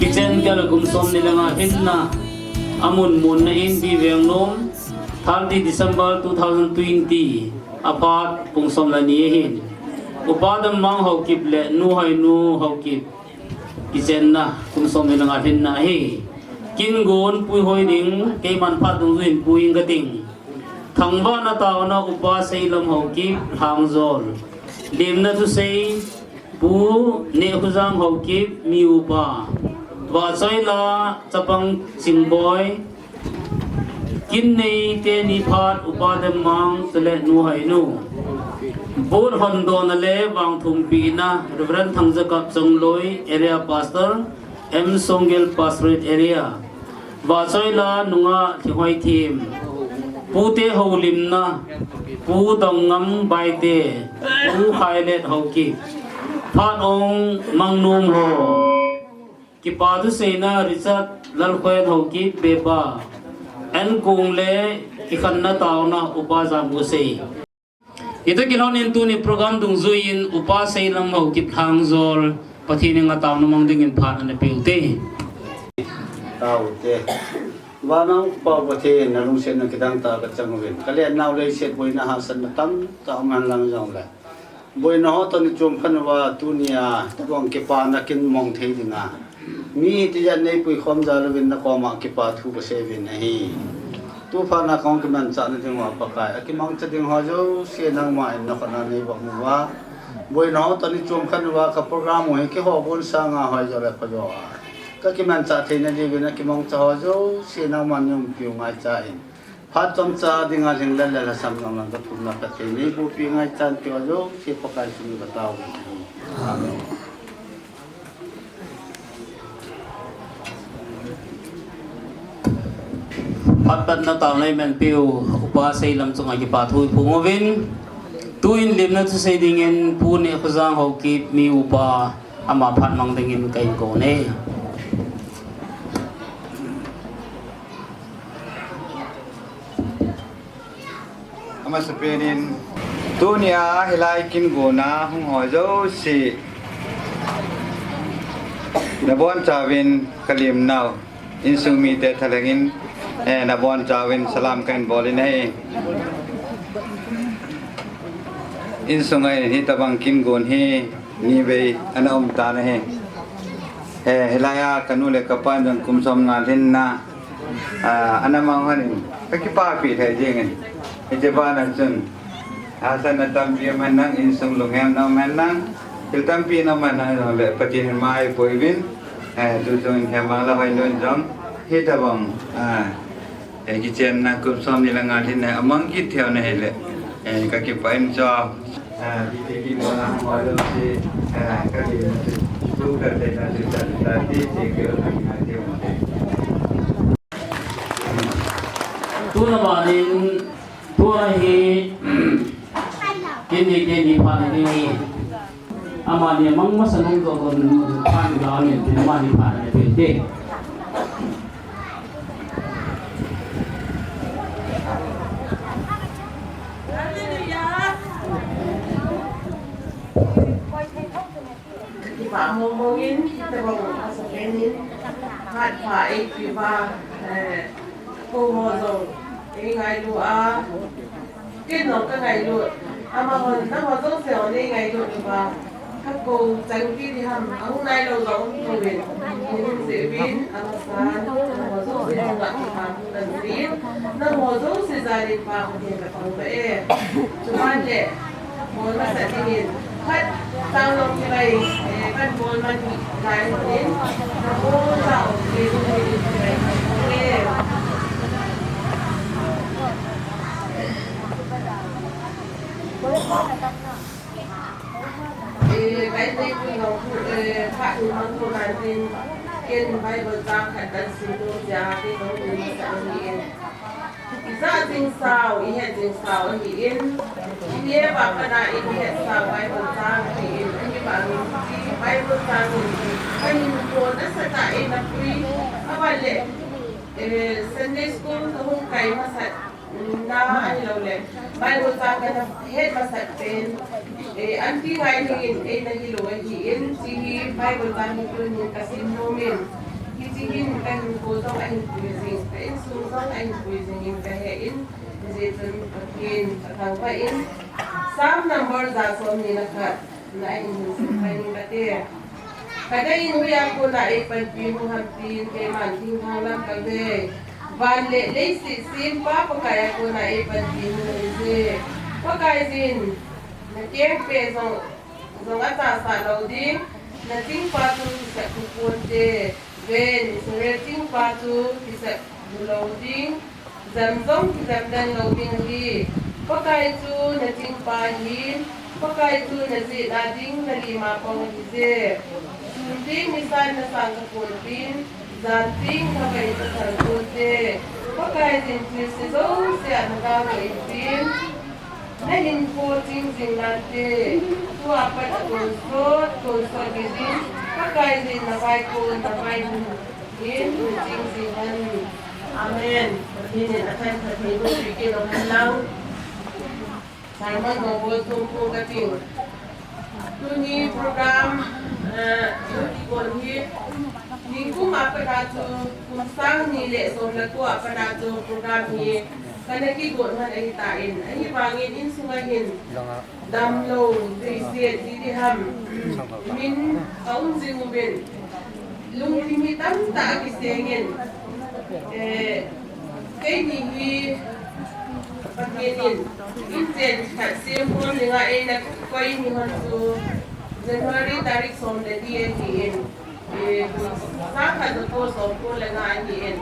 Kitchen kalau kumsom nila nga hinna amun mun na in biveng nom 30 December 2020 apat kumsom la nihin upadam mang hokip le nu Hoinu hokip kitchen na kumsom nila nga hinna he kin gon pui hoi ding kay man pat dung zuin pui ngating thangba na tao na upa sa ilam hokip hangzol lim na tu say pu ne khuzang hokip mi upa và xoay là chapang singboy kinni te ni phat upadam mang sele nu Hoinu bur hondo na le wang thum pi na reverend thangjak changloi area pastor m songel pastorate area và xoay là nunga thihoi thim pu te holim na pu dong ngam bai te pu khailet hoki phat ong mang num ho Kipadu sena Richard lalkhoi thoki beba en kungle ikhanna tauna upa jambu sei ito kilon into ni program dung zuin upa sei lam ho kip hangzol pathini nga tauna mang dingin phan an peute tau te wanang pa pathe na lung sen na kidang ta ka changwin kale naw le set boina hasan tam ta man lang jong la boina ho to ni chum khanwa tunia tawang ke pa na kin mong thei dinga mi ti jan nei pui khom ja lawin na ko ma ki pa thu ba sevin hi tu fa na kong ki man cha na ding wa pa kai ki mang cha ding ho jo se nang ma na khana nei ba mu wa boi no to ni chum khan wa ka program ho ki ho bon sa nga ho jo le pa jo ka ki man cha the na di na ki mang cha ho jo se nang man yum pi ngai cha in pha chom cha ding a ling la la sam ngam na ka thu na ka the ni bu pi ngai chan pi jo se pa kai su ni ba tao amen Patpat na tao na iman piu upa sa ilam tsung agipat hui pumuvin tuin lim na tu say dingin puni khuzang hokip mi upa ama phan mang dingin kain ko ne ama sapenin tunia hilai kin gona hung hojo si nabon chawin kalim naw insumi te thalangin nabon chawin salam kain bolin hai insungai hi tabang kin gon hi ni be anom ta na he hilaya kanule kapan jang kumsom ngalin na anamang hanin kakipa pi thai jeng je ba na chun asan na tampi manang insung lungem na manang til tampi na manang le patin mai poivin tu jong hemang la Hoinu jong hi tabang kitchen na kumsom ni la ngalin na amang ki theo na hele kakipa im cho di na mo lo si kali tu ka te na si ta ti ke na ti mo tu na ba din tu hi kini phan ni ama ni mang masanong do kon phan ga ni ma ni phan ni te Pak ngomongin kita mau masuk ini hát phải thì và cô hồ rồi cái ngày lúa kết nối cái ngày lúa mà hồi nó hồ giống sẹo này ngày lúa và các cô tránh đi thì hầm hôm nay lâu giống cô về những sẽ biến sáng hồ giống sẽ không lại và lần biến nó hồ giống sẽ ra đi và thì là phòng vệ chúng ta để muốn mà sẽ đi khách sang lòng như này các muốn mà lại đến nó vô giàu thì mình phải cái gì cũng nó phát triển hơn của mình thì kiên phải vượt qua khả năng sinh tồn giá thì nó cũng sẽ đi ra chính sao ý hệ chính sao thì in ý và cái này ý hệ sao phải vượt qua thì in như bạn chỉ phải vượt qua thì phải nhìn cuốn nó sẽ tại là quý các bạn lệ Sunday school không cái mà sẽ na anh lâu lệ bài vượt qua cái hết mà sẽ tên anh khi ngày thì anh là hiểu thì in chỉ bài vượt qua thì tôi nhìn cái xin nô mình khi chỉ cái cô dâu anh quý gì cái xuống dâu anh quý gì cái hệ in gì tên kiên thằng phải in sám number ra xong như là khát lại in phải in cái thế cái đây in huy aku lại phải pin hàm tin cái màn tin thang lâm cái thế và lệ sim pa pakai aku lại phải pin cái có cái gì na kieng pe zong ata sa lo ding na ting pa tu sa kupon te ven sere ting pa tu sa lo ding zam zong zam dan lo ding hi pakai tu na ting pa hin pakai tu na si na ding na lima pong hi se ting misan na sang kupon pin zan ting pakai tu sa kupon te pakai din si zo si an ga pin Nahin po ting natin. Ito apat na tulsot gizin. Pagkain din na kay ko, na kay din, ting Amen. Pagkinin at tayo sa tingin, bigyan ang halaw. Sama ng tungkol kating. Ito ni program, ni kung aparato, kung saan nile, so naku aparato program ni karena kigot man ay hitain ay hibangin in sungahin damlo reset didiham min kaun zingubin lung limitam ta kisengin kay nihi paginin inten simpon nga ay nagkway ni Hansu January tarik som de diye hiin sa kadupo som po lang nga hiin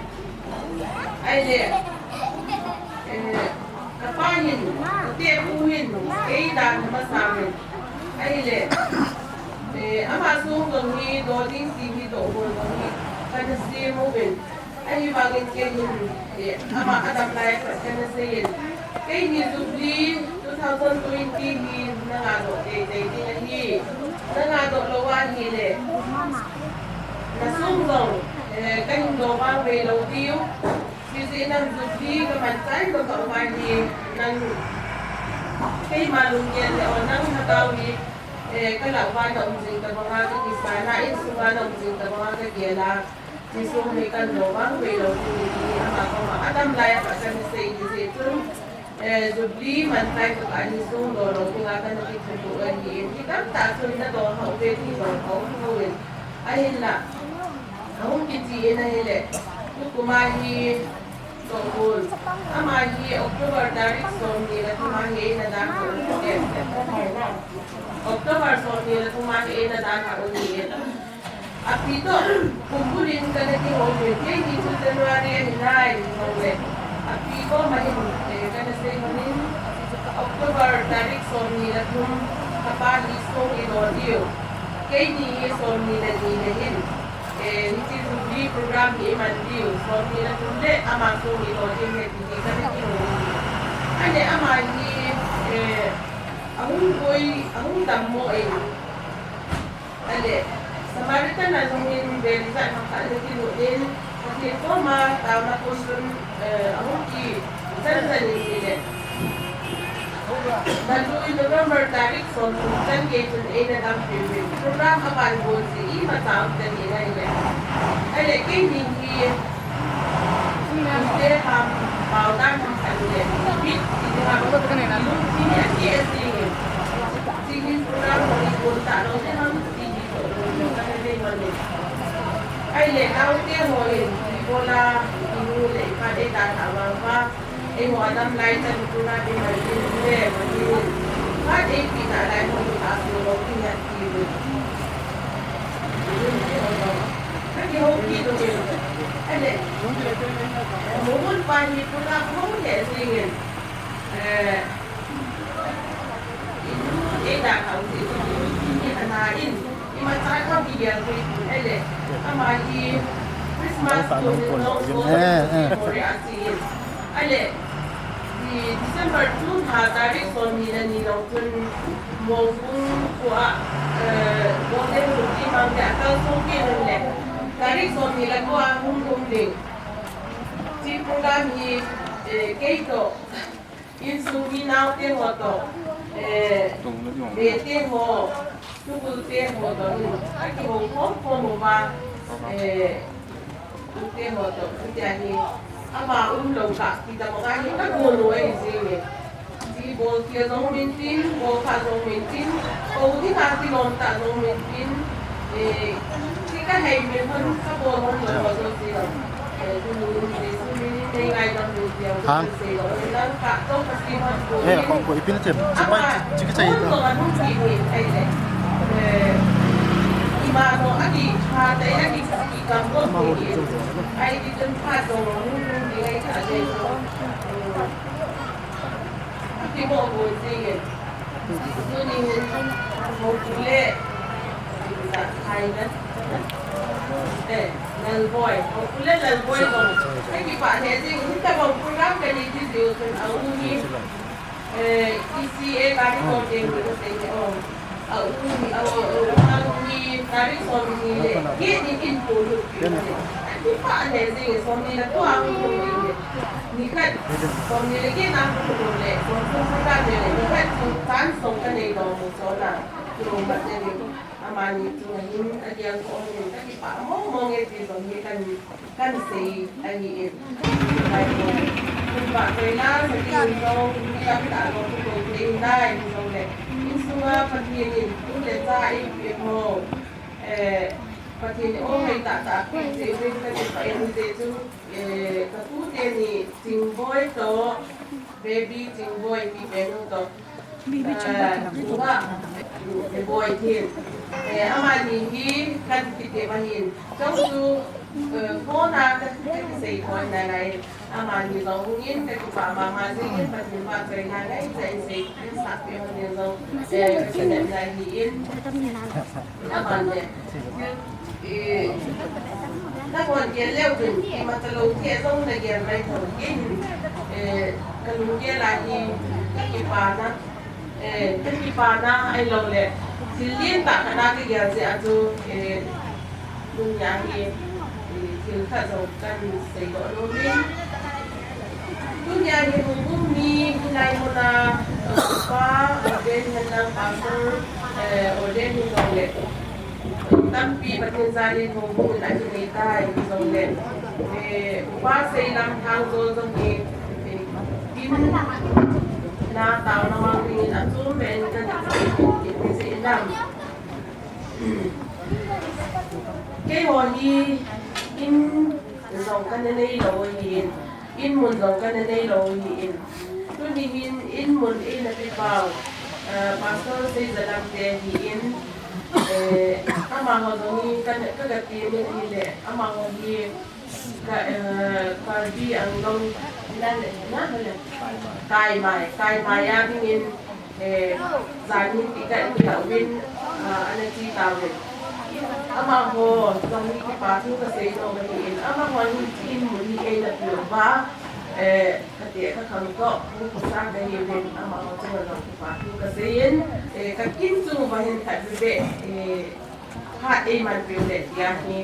ay de kapahin, tiyapuhin, dan masamin. Ay le, amasung kami doding TV doon kami, kada siya mo bin. Ay bagay kayo, ama adam life kada siya. Kay ni Jubilee 2020 ni nangado, day nangado lawan ni nasungong, kayong lobang may lodiyo. Kasi nang Jubilee kamantan ko kaumani ng kay malungyan o nang nagawi kalawan na umsing ka mga kakisana insunga na umsing ka mga kagyala sisumi kan lobang welo hindi ama ko adam laya pa sa say dito Jubilee mantay ko anisung lolo tingakan ng itutuan ni kita tasun na to hawet ni ko hawet ay la ang kitiin na hele kumahi Tungkol. Amahi, October tarik son nila kumahi na dako ulit. October son nila kumahi na dako ulit. At dito, kumpulin ka na tingolit. Kaya dito January ay hinay. At dito, ka na sa manin. October tarik son nila kung kapalis kong inodiyo. Kaya niya son nila dinahin. Niti Jubilee program ni Mandiw. So, nila tunde, amang kong ito, hindi ka na tinuli. Ane, amang ni, ahong damo ay, ale, sa marita na nungin belisan, ang kanya tinulin, kasi ito tama ko sun, ahong ki, saan nila. Lalu November tarik son dan gejun ina dam piwi program aban bolsi I matang dan ina ile ale kini hi iste ham paudan hamle bit ini ham ini aki asing singin program ni bolta no se ham tiji to kan le mane ale kau te hoin bola ibu le pade ta thawa Imo Adam Lighten Puna di Madin Deh Madin. Ada kita lain untuk asal hoki yang kiri. Kaki hoki tu ni. Ada. Mohon pani puna mohon ya singin. Itu dah kau sih. Ini anain. Ini macam kau biar tu. Ada. Amai Christmas tu ni Mori asin. Ada. Di December 2 tarik sonila ni lautun maupun kuat boleh rugi mangga atau songkin le tarik sonila kuat hum ling si program ni keito insumi nau te moto bete mo tubu te moto aki ho mo ba te moto jadi ama longkap kita makanya kan bono di sini. Di bol kia zong mintin, bol ka zong mintin, kau di nanti lontar zong mintin. Kita hai minpan ka bol hon lo bol sila. Dulu di sini ni ngai dam du dia bol sila. Lang ka zong pasti hon bol. Kau ipin aja. Cepat jika saya itu. Bol hon ini ai Imano adi hata adi kampung ini. Ai di tempat zong Ini ada itu, kita mau boleh, itu ni mau boleh, kita Thailand, lalboy, mau boleh lalboy dong. Lagi pak ni, kita mau program kali ini dia tu, awak ni, ICA kami mau tengok tengok, awak ni tarik suami ni, dia ni info tu. Di pak ni, suami ni tu aku boleh. Nikat suami lagi nak boleh. Suami ni nikat kan songkan ni dong musola. Rumah ni amani tu ni ada yang kau ni tapi pak mau ngerti suami kan si ani ini. Pak kena sedih dong kita tak mau tu tinggal dong le. Insua pergi ni tu letak ibu. Pati ni orang tak kita itu ketujuh ni tingboy to baby tingboy di benu to dua boy tin amal ni kan kita mahin jauh phone ada kita say phone nalai amal ni longin kita mama sih pati mak saya nalai saya say sapi ni long kita nalain amal niถ้าคนเกี่ยวเลี้ยวถึงมาตะลุเที่ยวต้องในเกี่ยวไรคนกินกันลุเกี่ยวลายกี่ปานะกี่ปานะไอ้เราเลยสิเลี้ยงตักขนาดที่เกี่ยวเสียจูลุงยังเองสิข้าจะกันใส่ก่อนลุงนี่ลุงยังเองลุงมีที่ไหนมานะป้าเดินเงินนางปาร์ต์เดินที่เราเลยTapi pertengahan hubung nak cerita izoleh. Pas selam tangzo ni in na tahu nama ni atur menkan ini selam. Kehoni in zongkan ni lohin, in mun zongkan ni lohin. Tu ni in mun in nanti bau. Pasal saya dalam in ama hodoni kan kagati ni ile ama hodi kalbi angong nan na kai mai ya bingin zani tiga win anati tawin ama ho dong ni patu ka sei no ni ama ho ni tin muni e na ba kati ka kan ko ku sa da ni ben ama ho tu na ku patu ka sein ka kin tu ba hin ta be ha e man pe le ya ni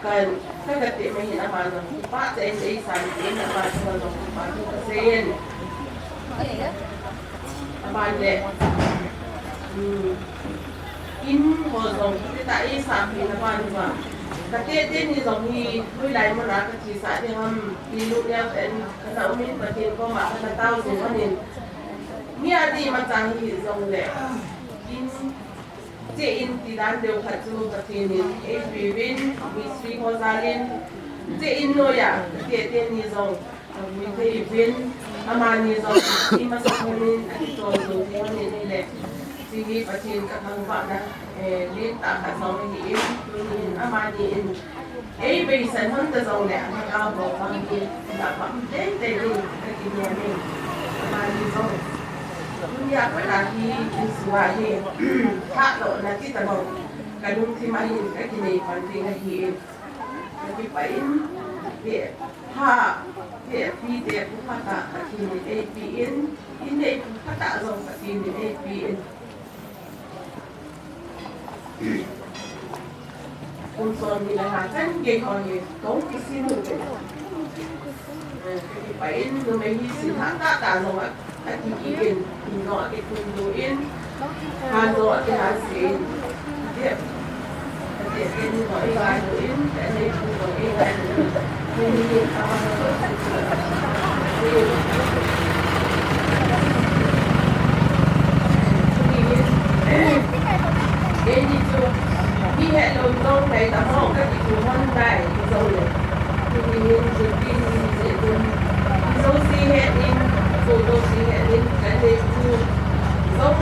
kan kati ma hin ama no pa sa ei san ni ama tu na ku patu ka sein ban lệ in hồ dòng tại sạp thì là ban mà cái tên như dòng thì đôi lại mà nói cái chỉ xã thì hầm đi lúc đeo đến cái nào mình mà tiền có mà cái tao dùng cái nên mía đi mà chẳng thì dòng lệ in chế in thì đang đều khát chung cái tiền nên ấy vì bên vì suy hoa gia lên chế in rồi à cái tên như dòng mình thấy bên mà như dòng thì mà sao nên cái trò dùng thì nên đây lệ thì phát triển các thằng bạn đó liên tạ cả sau này thì mà đi ấy bây giờ hắn ta giàu lẹ mà cao vào bằng gì là bằng đấy đây đi cái gì này mà đi giàu chúng ta phải là đi xóa đi khác rồi là cái tao cái đúng thì mà hiện cái này phần thì là hiện cái phải để ha để phi để cũng phát tạ cái gì này in đây phát tạ rồi cái gì này ông son thì là chân cái còn gì tốn cái xin được cái phải người mình xin hãng ta rồi á cái gì yên thì nói cái cùng đồ yên hà rồi cái hà xin tiếp cái cái như nói cái đồ yên cái này cũng nói cái này mình cái gì chưa đi hệ lồng tông này tắm họ các chị chủ hơn này rồi thì mình dự tin sẽ dùng dấu xì hệ in photo xì hệ in cái này chu dấu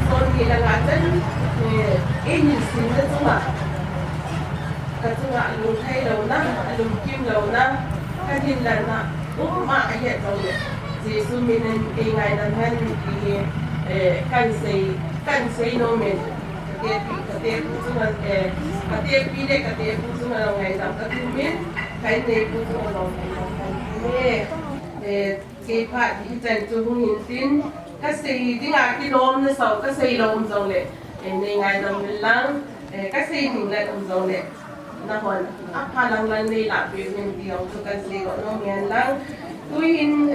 son thì là ngã chân in nhìn xin rất chung à cái chung à lùng thay đầu na lùng kim đầu na cái nhìn là na mà hiện rồi gì su mình cái ngày năm hen thì kan say no men kate pusungan kate pide kate pusungan ang ngay tam katumin kay ne pusungan ang ngay tam kay pa di jan tu hungin tin kasi di nga kilom na sau kasi lom zong le ne ngay tam lang kasi ding le tam zong le nahon apa lang lang ne la bi men di ang tu kasi ko no yan lang tuin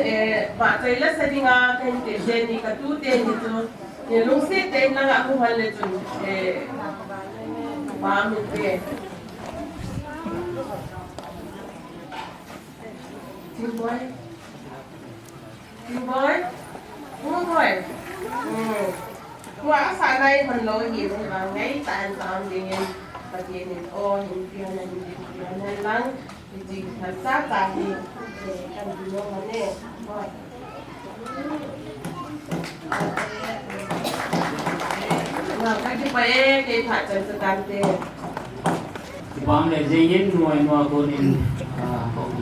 ba tay la sa di nga kan te jeni katute ni tu lung si tên lang ako hal chun ba min pe tin boy không rồi qua sáng nay mình lôi gì mà ngay tàn đi và chị nên hình phiền này lắm thì chị thật sát tàn đi để cần gì đâu mà nè rồi cái phải cái phải chân sự can tê bang le jin noi no ko nin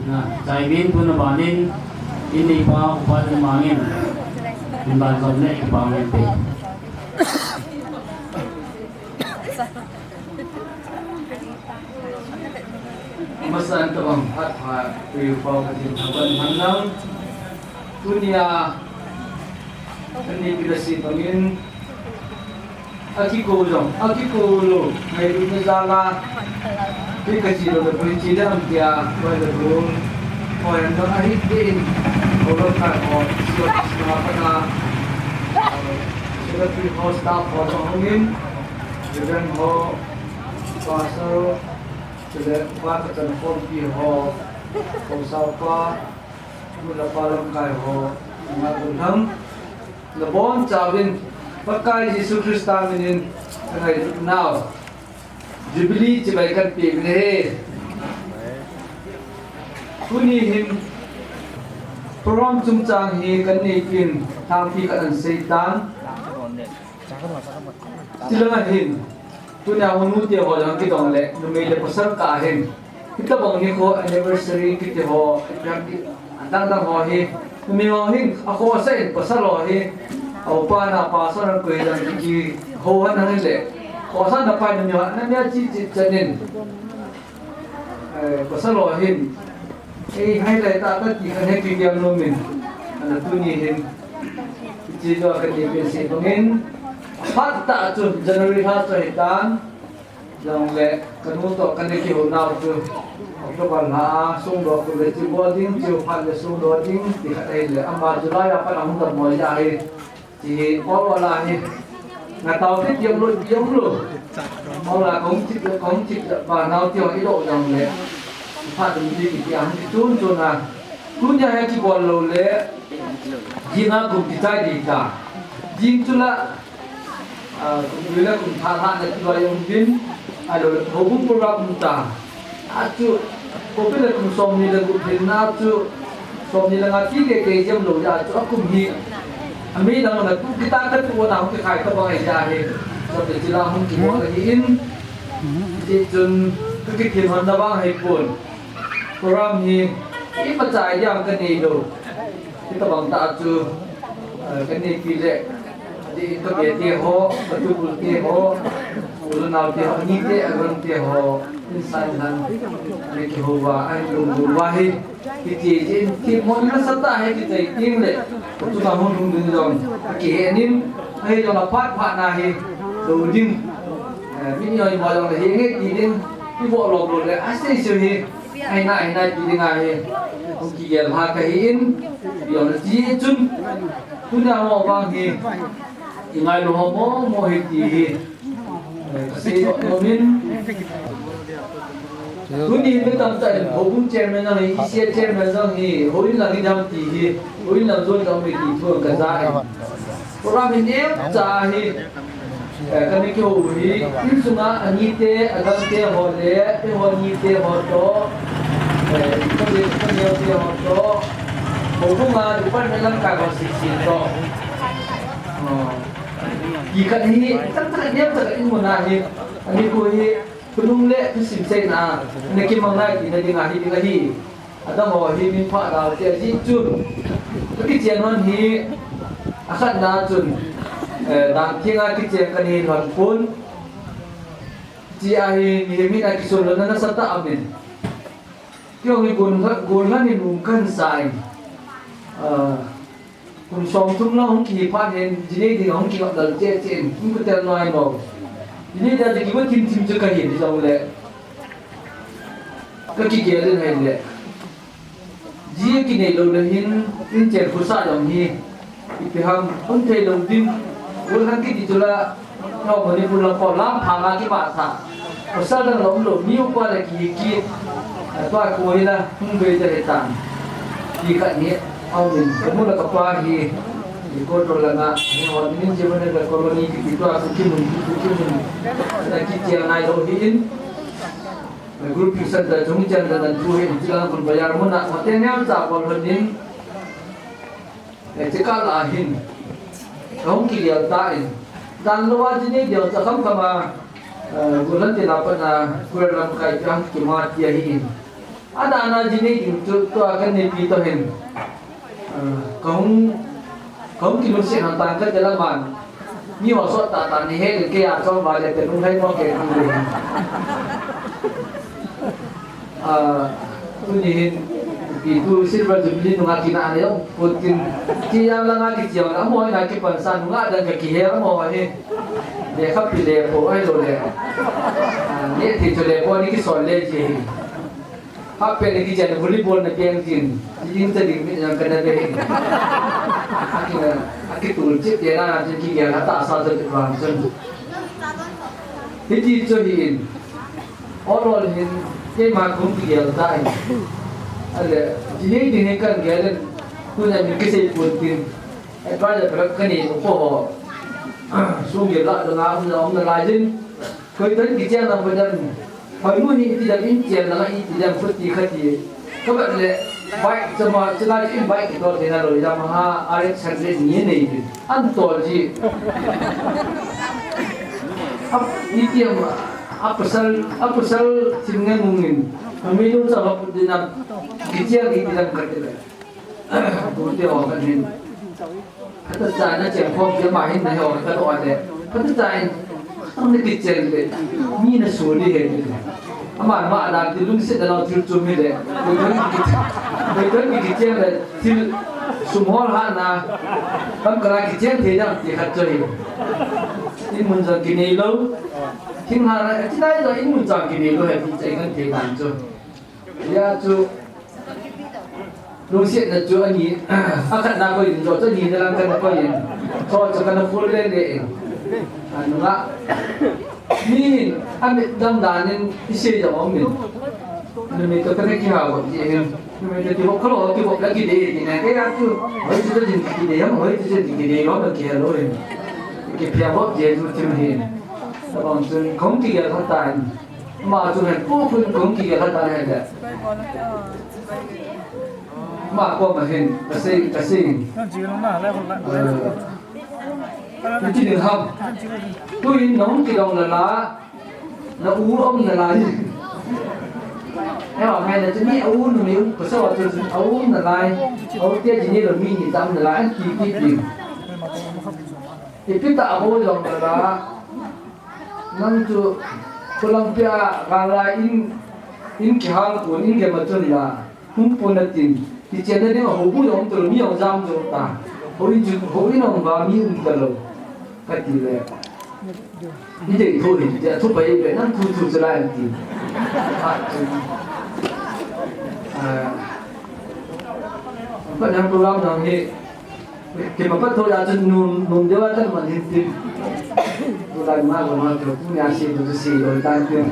na sai bin pun ba nin ini ba ba mangin in ba zom le bang le pe masan to ang hat ha pri pau ka din haban hanang dunia ini bila si pangin akiko lo mai du na zala ti ka ji lo da pri ji da am tia ba da ru ko yan da ai din ko lo ka ko so na pa na so pri ho staff ho to hongin jiran ho pasal sudah buat telefon pi ho ko sao pa mula palam kai ho ngadunham lebon cawin pakai Yesus Kristus minin ngai now Jubilee cebaikan pi ne kuni him prom chung chang hi kan ni kin thang pi kan seitan tilanga hin tunya honu te ho jang ki dong le nu me le pasal ka hin kita bang hi ko anniversary ki te ho dang ho hi nu me ho hin ako sa in pasal ho hi au pa na pa sa na ko jang ki ho han han le ko sa na pa nu na me chi chi chanin pasal ho hin hai lai ta ta ki kan he ki yang no min ana tu ni hin chi do ka ni pe se bangin phát tạ chun January ha cho hitan long le kanu to kan ki ho na tu October na sung do ko le chi bo ding chi phan le sung do ding ti ka dai le ama July apa na hung da mo ja hi thì có là thì là tàu thiết kiệm luôn giống luôn mau là cũng chích và nào tiêu cái độ dòng lệ phát được gì thì ăn cái chun chun là chun nhà hay chỉ còn lâu lệ gì nào cũng chỉ trái đi cả gì chun là cũng như là cũng thà thà là cái loại ông bin rồi hộp program cũng ta chú có biết là cũng xong như là cũng đến nào chú xong như là ngã chỉ cái dòng lâu ra chú cũng hi Ami đang là kita kan buat tahu ke khai các bạn ấy thì cho để chỉ làm không chỉ một cái in thì chừng cái kiện hoàn đã bằng hay buồn program thì ít mà chạy ra cái này đâu kita bằng ta chú cái này kỳ lệ thì cái việc thì họ cái tu bút thì họ rồi nào thì họ nhìn thấy gần thì họ insan dan cái hoa anh dùng hoa hi thì chỉ một cái sắc ta hay cái gì tiếng lệ chúng ta muốn dùng được rồi cái này hay là phát này đầu tiên bây giờ mọi người hiện cái gì đến cái bộ lọc rồi là assez siêu hi hay này gì đến ngày không chỉ là cái in giờ là chỉ chung chúng ta mau vang thì ngày lúc họ mua hết thì cái nó nên cứ đi với tâm trạng hậu cũng chơi mà rằng ý xe chơi mà rằng thì hối là cái đam thì hối là rồi trong mình thì thường cả ra program mình ép ra thì cái này kiểu thì in xuống á nhị tê adam tê họ lệ tê họ nhị tê họ đó cái nhiều tê họ đó hậu cũng mà được bắt mình làm cái họ xịn đó jika ini kan dia tak ingin menahi ini koi penung le tu simsai na neki mangai di ngahi ada mau hi min pha da te ji chun ki chen hon hi akhat na chun dan thinga ki chen kan hi hon pun ji a hi ni mi na ki so lo na sa ta amen kyo hi gun han ni lung kan sai cùng sống chung nó không kỳ phát hiện gì đấy thì không kỳ gọi là trên không có tiền nói mà gì đấy là chỉ có tin chưa cái hiện thì sao lệ cái kia lên hay lệ gì cái này lâu là hiện trên phố xã đồng hi thì hàng không thể đồng tin vốn hàng cái gì cho là họ mà đi buôn là còn lắm hàng cái bát thà phố xã đang lồng lồng nhiều qua là kia toa coi là không về cho hệ tàn thì cái này mình kamu nak apa ni? Ikut orang nak, orang ini zaman ada koloni itu aku kimun, ada kicau naik dohin. Grup pisan dah jomit jangan dan tuhin, jangan pun bayar mana. Macam ni am tak koloni. Cekal lahin, kamu kirial tain. Dan luar jenis dia tak kamu kama bulan tidak pernah kurang kai jam cuma tiahin. Ada anak jenis itu tu akan dipitohin. Không kilo xe hoàn toàn các cái làm bàn như họ xuất tạ thì hết cái à cho vài để tiền không thấy có cái gì tôi nhìn thì tôi xin vào Jubilee nung akin na ano yung kaya lang nga kitiyaw na mo ay nakipansan nga dan kakihera mo ay để khắp thì để phố hay rồi để để thì cho để qua đi cái sỏi lên gì hấp về cái chuyện volleyball là game tiền nhưng ta định biết rằng cái này về cái tủ chiếc thế nào trên kia là tạo sao cho được hoàn chân thế thì cho hiện ở rồi hiện cái mà cũng kia là tại chỉ nên thì nên cần cái là tôi là những cái gì buồn tiền cái đó là cái này cũng có xuống nghiệp lại rồi ông là lại din khởi tới cái chuyện là bây giờ Hoinu ni tidak incen lagi tidak seperti kati. Kau le baik semua celana ini baik itu dengan lo Yamaha RX 100 ni ni. Antol ji. Ini apa sal singan mungkin. Kami itu sebab dengan kecil ini tidak kerja. Bukti orang ni. Kata saya cekong dia main dah orang kata ada. Kata saya ông cái chuyện đấy, mi nó số đi hết rồi, mà làm thì lúc sẽ là chịu chịu mi đấy, rồi cái chuyện là chịu sum hoa han na, còn cái chuyện thì đang thì hết rồi, in muốn rằng cái này lâu, thiên hà là cái này rồi in muốn rằng cái này lâu hết thì chạy ngân thì làm rồi, ya chú lúc sẽ là chú anh nhỉ, khát nào coi rồi cho nhìn ra làm cái coi nhìn. cho cái nó phun lên để nó ngãนี่อันนี้ดำดานนี่ที่เสียจากผมนี่นี่ตัวนี้กี่หาวจีนนี่ที่ผมเขาบอกที่ผมแล้วกี่เดือนนี่แค่คือเฮ้ยจะจริงกี่เดือนเฮ้ยจะจริงกี่เดือนเราต้องเกี่ยวเลยกี่เพียงพอเจสุที่มันเห็นแต่บางส่วนของกี่เกี่ยวกับตายมาส่วนเห็นผู้คนของกี่เกี่ยวกับตายให้ได้มากกว่ามาเห็นกระซิกระซิที่หนึ่งครับตัวอินน้องกี่ดองละละละอูอมละละนี่ไอ้บอกไงเนี่ยจะมีอูหนุ่มก็สวัสดิ์จะอูละละเอาเตี้ยจีนี่เรามีนี่ตามละละอันกี่กี่ปีที่พิจารณาโบดองละละนั่นจูคนลังเปียกาลาอินกี่หางคนอินกี่มาจนละหุ่นปนตินที่เจนเนี่ยว่าหูบุยองตัวมีองจามจงตาหูอินจูหูอินองบามีอุ่นตลอดcái gì vậy? Như vậy thôi thì thu bảy vậy nó thu trở lại thì có những program nào như khi mà bắt thôi là chân nôn đeo chân mà hiện tiền tôi lại mà còn mà kiểu cũng nhà xí tôi xí rồi tan tiền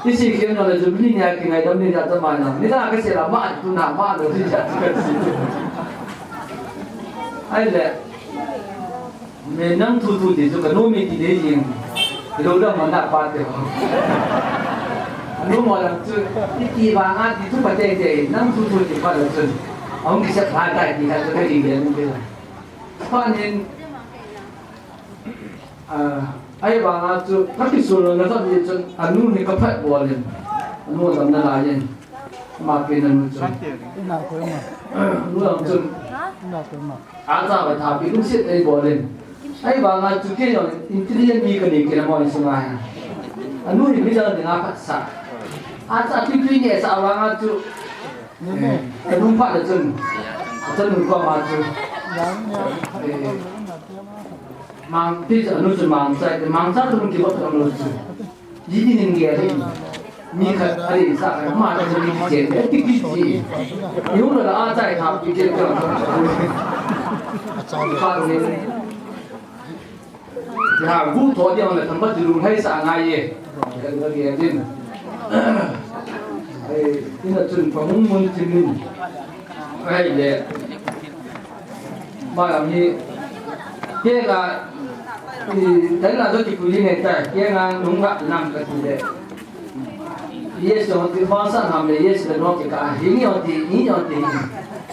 cái xí khi nó là Jubilee nhà cái ngày đó nên ra tâm mà nào nên là cái xí là mát tôi làm mát rồi thì chắc cái xí ai lẽ mình nâng thu thì cho cái nô mình thì để gì thì đâu đó mà nạp bát được nô mà làm chứ cái kỳ vàng ăn thì thu phải để nâng thu thì phải là chân ông thì sẽ phá tại thì là cái gì vậy như thế nên ai vàng ăn chứ các cái số lượng nó rất nhiều chân anh nô thì có phải bỏ lên nô làm nó lại vậy mà cái này nô làm chân ăn ra phải thả bị lúc xịt đây bỏ lên ai bảo ngài chú kia rồi intelligent mi cái này cái nào mà nói anh nuôi bây giờ thì ngài phát sa anh sa tuy tuy nhẹ sa vào ngài chú cái đúng phải là chân mình qua mà chú mang bây giờ nuôi chú mang sa thì mình kêu bắt nuôi chú gì thì nên nghe đấy mi cái ấy sa cái mà nó mình chơi cái cái gì nếu là anh sa thằng cái cái là vũ thọ điều là thằng bắt dùng hay sáng ngày gì cái đó gì chứ cái là chuẩn phong môn chân mình hay để mà làm gì cái là thì đấy là do chỉ quý này tại cái là đúng vậy làm cái gì đấy yes rồi thì bao giờ làm đấy yes là nó cái cả hình nhau thì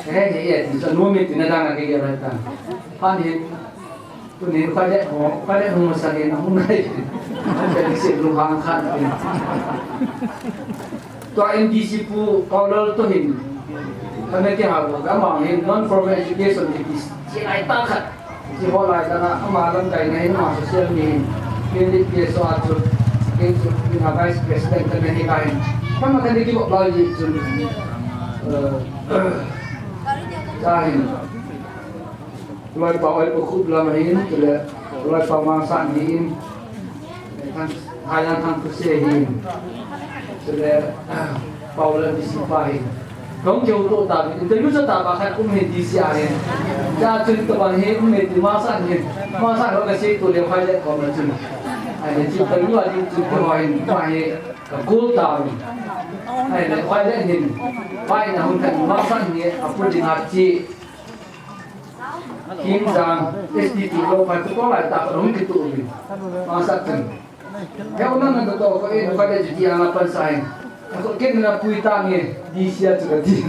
cái gì thì cho nuôi mình thì nó đang là cái gì vậy ta phan hiện tôi nên phải để không sao nên không này cái sự lưu hàng khăn tôi NDC pu color tôi hình cái này cái hàng cái mà hình non formal education thì chỉ lại tăng khăn chỉ họ lại là mà làm cái này mà social media nên cái số atu cái vice president cái này cái kan mà cái này cái bộ bao gì chứ cái Tulai pawai pukul lama ini, tulai pamasan ini, hayang hang kusehin, tulai pawai disipahin. Kau jauh tu tapi, itu juga tak bakal umhedi siahin. Jadi cerita bahaya umhedi masan ni, masan kalau kasih tulai pawai kau macam, ada cerita juga di cerita bahaya gold tahu, ada pawai ni, pawai nak hunter masan ni, apa dinarci. Kim rằng SDT lâu phải có lại tạo đúng cái tụ mình mà sát chân theo nó là tổ có để chỉ là phân sai có kết là quy tang nghe đi xe chụp tin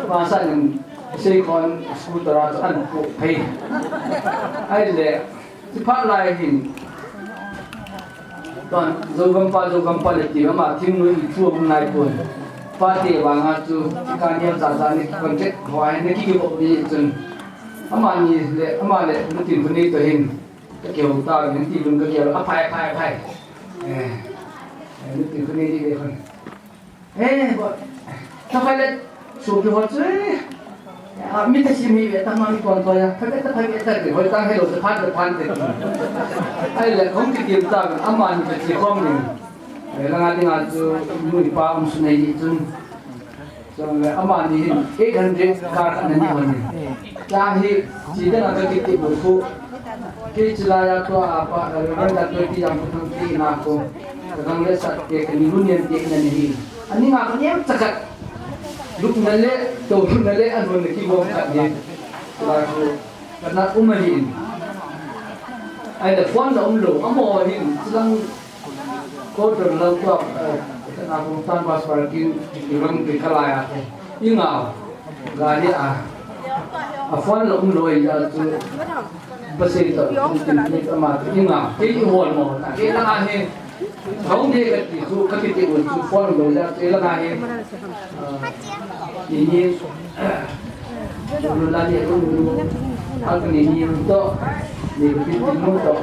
mà sát những xe con scooter cho ăn phụ hay ai để chỉ phát lại hình toàn dâu găm pa để tìm mà thêm nuôi chua hôm nay buồn phát tiền vàng ngã chú cái niệm giả này còn chết hoài này cái bộ gì chân amani le amale nutin kuni to hin cái kiểu ta những tin luôn cái kiểu phai nutin kuni đi đây thôi sao phải là số cái hoạt chơi mình thấy gì mình tăng mang còn thôi à phải biết cái hồi tăng hay là sẽ phát được hay là không cái điểm tăng amani cái gì không mình là ngay tiếng Anh nuôi pa ông xuân này chứ Trong là âm đi 800 car anh đi mình. Cha hi chỉ đến là cái tiệm một khu. Cái chỉ là cho apa rồi là tôi đi làm công ty nào cũng đang lấy sát cái niluôn nhận tiền này đi. Anh đi ngạc nhiên chắc chắn. Lúc này lệ tôi này lệ anh muốn cái bom cắt đi. Là karena umahin. Ai là phone là lỗ amo hin sedang kotor lalu tu nak urusan pas parking di orang di kalaya. Ingat, gadi phone là lỗ ya tu bersih tu ni amat. Ingat, ini hol mo. Ini lah ni. Không đi cái cái tiền của phone lỗ ya tu lah ni. Ini dulu lagi dulu aku ni untuk ni pintu untuk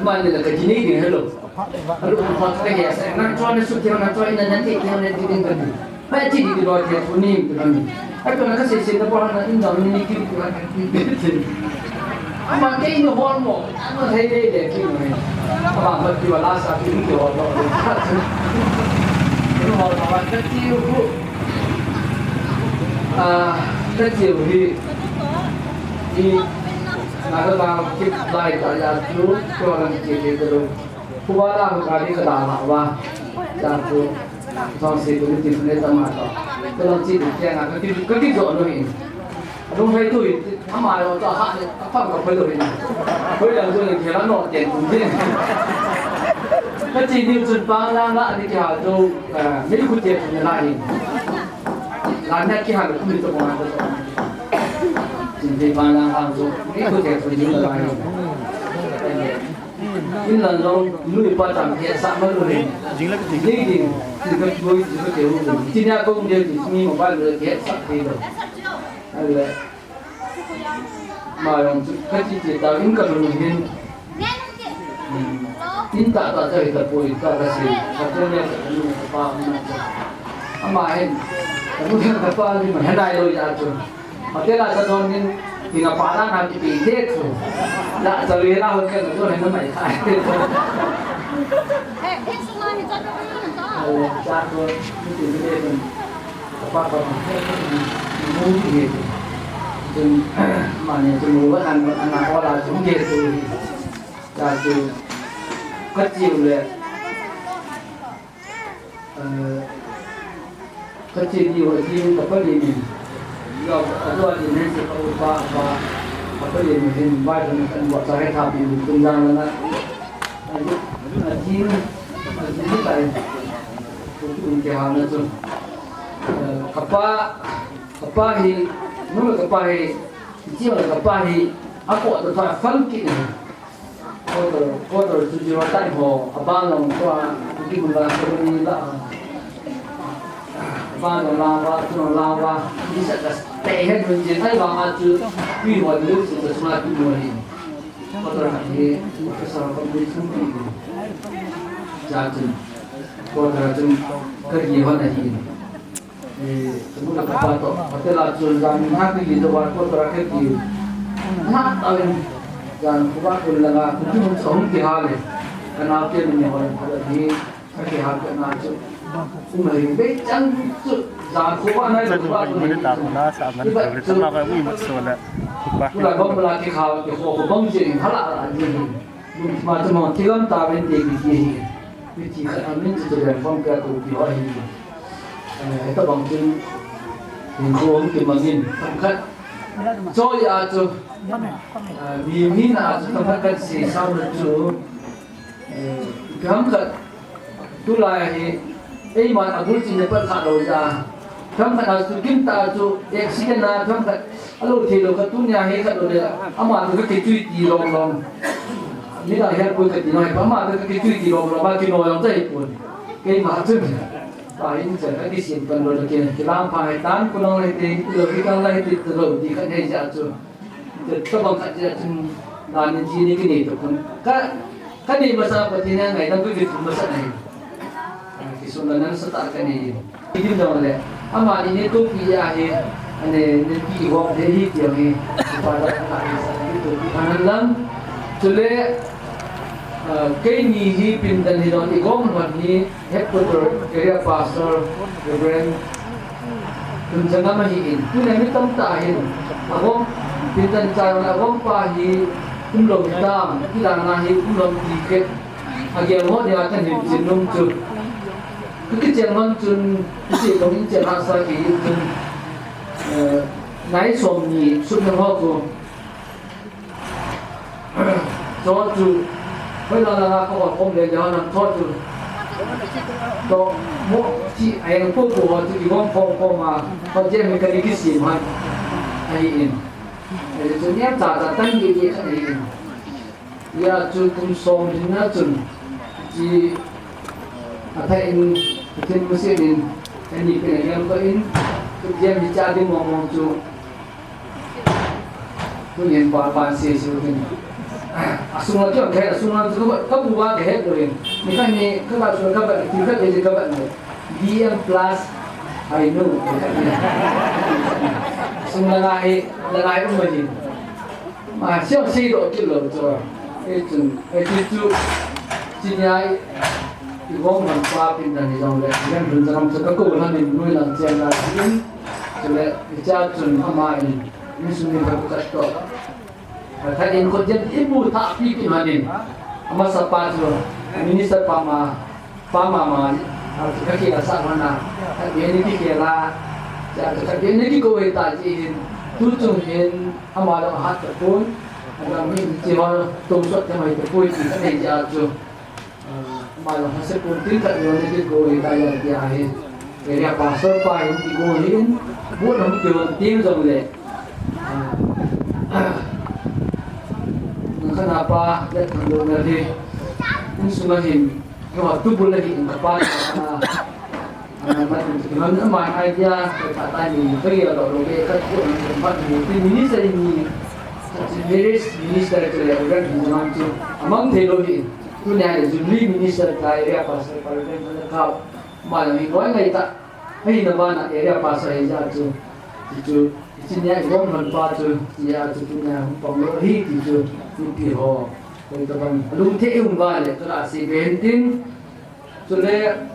mana nak kerja ni hello hello apa kita ya saya nak cuci suci nak cuci nanti kita nanti tinggal ni macam ni di luar dia pun ni tu ni aku nak kasih saya dapat nak indah ni kiri tu nak kiri ama kayak ini hormon ama saya deh kiri ama mesti wala satu ini hormon itu hormon kecil bu kecil di naga kip lai kaya dulu orang kecil itu kuala kali kedala wah jatuh sonsi itu di sini sama kalau ciri dia naga kecil jauh ni đúng hay tuổi mà nó cho hạ pháp gặp phải rồi bây giờ tôi thì nó nọ tiền cũng thế cái gì điều chuẩn ba la la thì kia tôi mấy cái tiền như này làm này kia hàng không được tôi làm được chỉ ba la hàng rồi mấy cái tiền tôi như này nhưng lần sau nuôi ba trăm tiền sẵn mới rồi chính là cái gì thì cái nuôi cái kiểu chỉ nhà công điều chỉมีmột vài người tiền sẵn thì rồi mà cái chỉ tạo những cái luồng điên tin tạ tạ trời tập bồi tạ cái gì tập cho nên cái luồng tập ba mà anh muốn tập ba thì mình hay đôi ra rồi mà thế là cho nên thì nó phá ra làm cái gì thế thôi đã giờ lấy ra hơn cái nó này nó mày khai cha tôi cái gì cái đây mình tập ba tập muốn gì chừng mà nhà chừng ngủ ăn có là chúng kia từ là từ cất chiềuเลยcất chiều nhiều chiều tập cái gì mình do ở thì nên sẽ có ba cái gì mình vai mình cần bỏ ra tháp thì mình tung ra là chiều tại cũng cái hàng nữa rồi kappa thì nung kappa thì chỉ là kappa thì aku ada thà phân kỹ này có rồi chỉ là tại hồ ba lòng qua cái mình là cái gì đó ba lòng lava đi sẽ là tệ hết mình chỉ thấy vào mà chứ quy hoạch nước sẽ là chúng ta quy hoạch có rồi thì cái sao không biết không biết giá trị có rồi chúng cái gì hơn là gì semua dapat batok. Hotel acun dan hati di luar kota terakhir di nak tahun dan kubah kuliah kunjung sahum kihale kenal dia menyahol pada di kihal kenal tu umur becang tu jangan kubah naik kubah mình đã tạo nó sao mình phải chúng ta phải uy một số là kubah bom belaki khal ke bom jadi halal jadi macam tilam tahun dia gigi gigi kan amin tu dah bom ke tu kihal ini itu bangkin hingga mungkin bangkin tempat joy aja bimin aja tempat kan si sama tu tempat tu lah man agul sini perkhidmat doja tempat aja kita tu accident na tempat alu thelo katunya he kat doja ama tu ketui di long ni dah her pun ketui noi ama tu ketui di long ba kino yang zai pun ke ma tu paling jangan disimpan dulu kita pahitan pulang lagi kita lagi terus di kan hanya jatuh tetap kerja cuma dan ini kini tu kan ini masa petinya ngai tapi itu masa ngai kisunanan setarkan ini ini dah boleh ama ini tu pihak ini pihak dari dia ni pada itu analam cule cái gì hi pin dan hi don igom man hi headquarter area pastor reverend kun jangan mahin tu ni tam tahin awam pintan cai awam pahi kumlom tam kita ngahi kumlom tiket agian mo dia akan hinjinum tu kejangan jun isi dong jangan sagi jun nai som ni sudah aku cho tu bây giờ là có không để cho nó cho tu to mo chi ai ko ko tu di wong phong phong ma ko je me ka ki si ma ai in ai tu nya ta ta tan di di ka ai in ya tu kum som din na tu ji ata in tin muslimin ani ke yang ko in tu je mi cha di mo mo tu tu yen pa pa si si tu sungai tu kan sungai tu kau buat ke tu ni. Ni kan ni kau sungai kau buat tiga je kau buat ni. DM plus Hoinu. Sungai lai pun macam. Siapa sih tu kilo tu. Itu sini ibu manfaat pindah ni jauh le. Yang berusaha untuk kau orang ni nuai lancar lah. Jadi kita cun amai ni sungai kau kat tu.ถ้าเองคนยังที่มูท่าพี่กินมาดินมาสปาร์ตัวมินิสเตอร์ปามาก็เกี่ยวกับสัตว์นะถ้าเดี๋ยวนี้ที่เกี่ยวกับจะถ้าเดี๋ยวนี้ที่โกยตาจีนทุกจุดเห็นอามาเราหัดตะปูนเราไม่จีว่าตรงสุดจะไม่ตะปูนที่ไหนจะจูมาเราหัดตะปูนที่ถ้าเดี๋ยวนี้ที่โกยตาอย่างเดียวเห็นเรียกว่าสปาร์ที่โกยเห็นบุญของจีนที่ตรงเลย Kenapa dia tanggung lagi? Insulahin, kalau tu boleh lagi ingkapkan mana mana aja kata ni, beri atau loge kat pun tempat ni. Minister ini, minister itu yang orang orang tu, amang teologi, tu ni ada Jubilee minister area pasal parlimen kau, malam ini kau enggak tak, ini nama area pasal itu, itu. Sini ibu manfaat tu, dia tu punya pengelola itu mungkin ho. Kalau kita belum tahu balik, kalau asyik bentin, sudah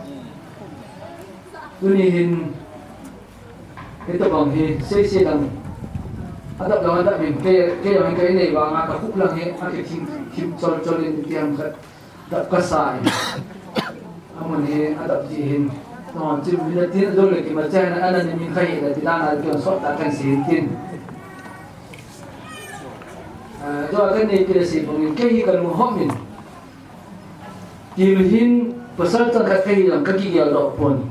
tunihin itu banghi sesuatu. Ada orang ada bingkai yang ini bang, aku pulang ni, aku kim col-colin tiang tak kasai. Amun ni ada jihin. Nah, jadi bila dia dulu kita macam ada ni minkai, ada tidak ada yang sok takkan sihin. Tu akan ni kita sih minkai kalau homin. Jihin peserta kaki yang kaki dia lopon.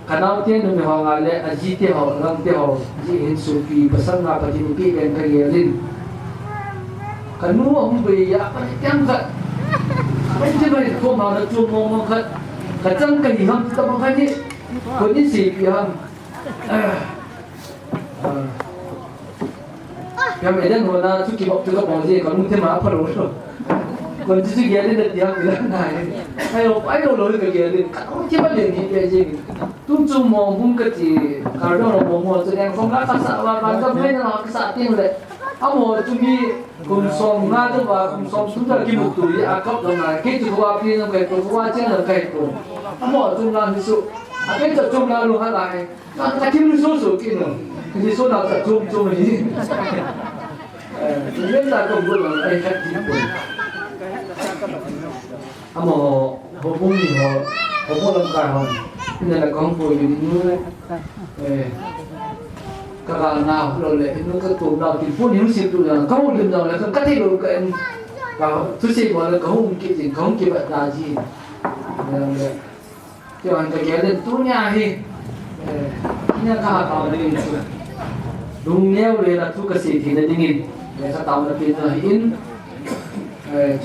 Kanau dia ni orang ale aji dia orang dia jihin sufi peserta apa jenis yang kaki lin. Kanu orang beya apa yang kat. Apa jenis kau mahu nak cuma kat. Kacang kan iham kita makan ni, kondisi iham. Yang ada mana tu kita juga boleh kalau mungkin apa loh. Kondisi dia ni dah iham bilang naik. Ayo loh kerja kalau cepat ni kerja ni. Tu cuma mungkin kalau orang mau tu yang kau nak kasar apa kau boleh nak kasar tiang le. Amo tu ni kumsom ngah tu bah kumsom tu dah kimu tu ya akap dong lah. Kita tu api nak kait tu, wajah nak kait tu. Amo jumlah misu, apa itu jumlah lu halai. Nak kimu susu kinu, jadi so nak jum ni. Jadi tak kau boleh kat kimu. Amo hubung ni hubung lengkap hon. Ini nak kau boleh di ni. Kalau nak boleh, itu ketua nak tipu ni mesti tu yang kau boleh dah lah. Kau kati lu kan, kau tu sih boleh kau mungkin buat daji. Jangan terjadi tu ni ahi, ni kah tahu ni. Dunia boleh lah tu kasih tidak dingin. Mereka tahu nak kita in.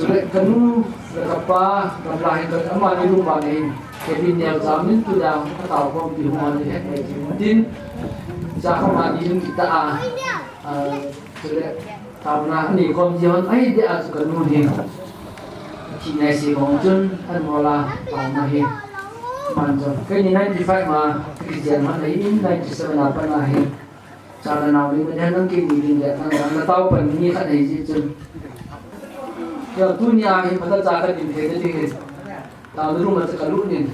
Culik kanu berapa berlain berapa ni rumah ni. Kevin yang jamin tu dah tahu kau di rumah ni. Mungkin Jangan mandi kita sudah karena ni komjian, dia suka nuhin. Cina si komjun kan mola panahin manjun. Kini 95 mah kerjaan mana ini 97 apa nahin. Cara nawi macam kini dia kan tahu penini kan ini jun. Ya dunia ini pada cara di jadi tahu dulu macam kalunin.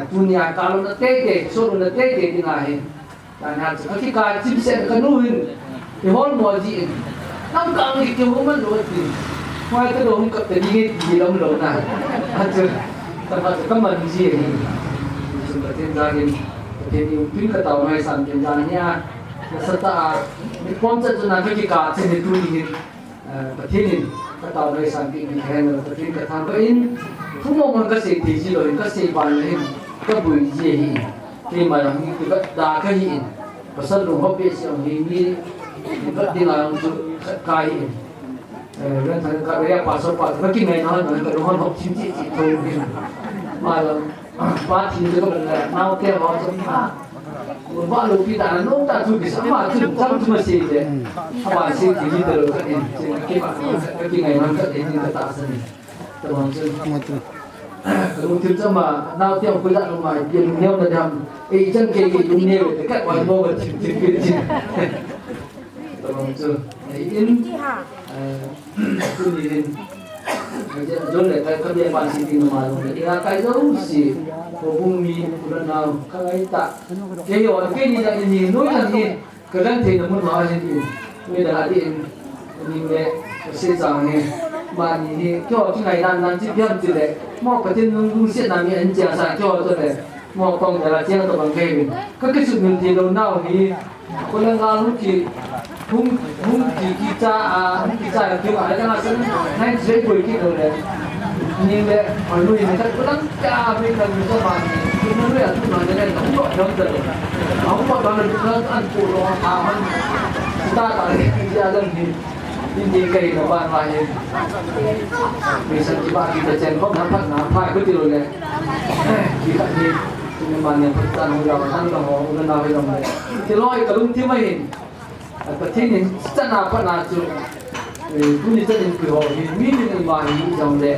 punya kalau na tete so na tete di ngahe dan hat ki ka chim se ka nu hin ki hol mo ji nam ka ngi ki mo man lo ti mai ka do ka te ni di lam lo na hat ta ka man ji ni so ka ten ja ni te ni pin ka taw mai san ten ja ni a na sa ta ni pon cha na ki ka che ni tu ni ka thi ni ka taw mai san ki ni hen ka tin ka tham ka in thu mo man ka se ti ji lo ka se ban le ka bui ji hi ki ma yang ni ka da ka hi pasal ro ho be se ni ni ka ti la ang ka hi ren thang ka ria pa so pa ka ki ngai na ka ro ho chim chi chi tho ni ma la pa thi ka ba nau ke ho so ma ba lo pi da no ta tu ki sa ma tu sam tu ma se je ba se ti ji da ro ka ni ki ma ka ki ngai na ka ti ni ka ta sa ni ta bang chu kalau tim sama nau tiang kuda rumah dia dunia dah jam jangan kayak dunia dekat wajib bawa tim tim tolong tu ini tu ni jom le kai dia pasti di rumah dia kai jauh si bumi bulan nau kai tak kayak orang ni dah ini noi dah ni kadang tidak mun mau ni dah ada ini le sejauh ni mà ni cho cái ngày nan nan chỉ biết gì đấy mà cái tên nông dân làm gì anh chia sẻ cho đấy mà con nhà là chia cho bằng cái cái sự mình thì đâu nào thì con đang làm lúc thì hung thì kita kêu ai đang làm này dễ quên cái đâu đấy nhưng đấy hỏi nuôi người ta cũng đang cha bên gần cho bạn thì nó nuôi ở chỗ này này không có đâu được không có đâu được nó ăn phụ đồ ăn ta tại gia đình thì ini kay na ba bahin minsan iba kita chen kok dapat na pa ko tilo le kita ni man yang tan ho jawa tan ho ulan na he dong tiloi kalung ti mai hin patin ni sana pa na chu ku ni chen ku ho hi mi ni ba hi jong le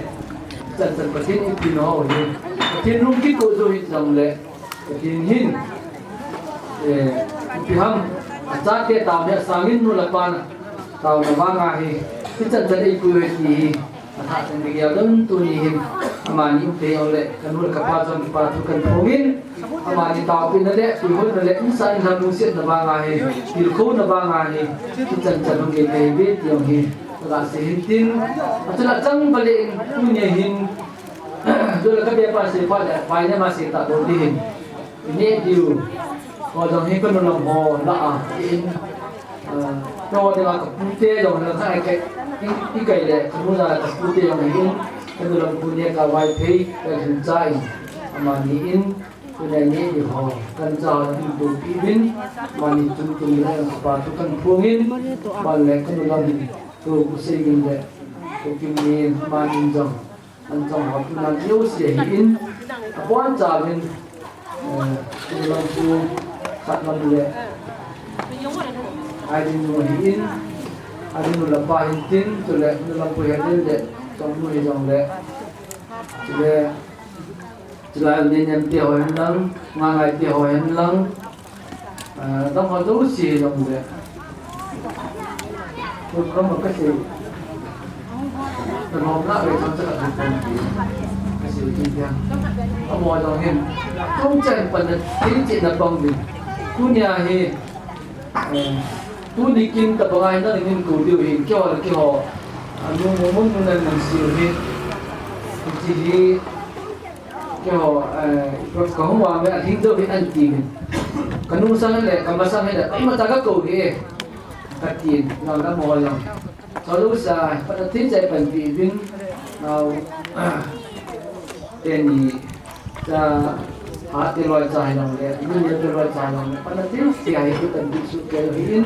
chen patin ni pi no ho hi patin rum ki ko zo hi jong le patin hin pi ham cha ke ta ne sangin nu la pa tàu nó vang à thì cái trận trận đi quy hoạch thì hạ thành cái đơn tu ni hình mà những thế ở lệ cái nuôi cặp ba trong ba tu cần phổ biến mà những tàu bên đó đấy quy hoạch nó lệ những sai làm công sự nó vang à thì khâu nó vang à thì cái trận trận nó cái này biết nhiều thì là sẽ hình tin cho là chẳng phải lệ tu ni hình rồi là các bé ba sẽ phải nhưng mà sẽ tạo đồ đi hình ini điều còn dòng hình cái nó làm hồ là in cho nên là putih dong là cái cái này không là putih yang ini cái là punya cái wifi cái hiện tại mà ni in cái này ni di ho kan cha di do pin mà ni tung này apa tu kan puangin mà lại cái là ni tu kusing de tu kimi mà ni dong anh dong họ tu nan yêu sẽ in quan cha bên cái là tu sát mà le ai đi nuôi hin ai đi nuôi làm ba hin tin rồi lại nuôi làm bùi hin để trong nuôi dòng để chỉ là nên nhận tiêu hin lăng mà ngày tiêu hin lăng trong họ đủ xì dòng để tôi có một cái gì mình hôm nay về trong tất cả những cái gì trên kia ở mọi dòng hin không chạy phần là chính trị là bằng gì khu nhà hi tu dikin ta bangai na nin ku diu hin kyo la kyo anu mun mun nan siu hi ji hi kyo ko ho wa me hin do hi an ti min kanu sang le kam sang he da ma ta ka ko hi ka tin na na mo yang so lu sa pa ta tin jai pan pi bin now ten ni ta hati loi cai nang le ini dia loi cai nang pada tin si ai tu tan su ke hin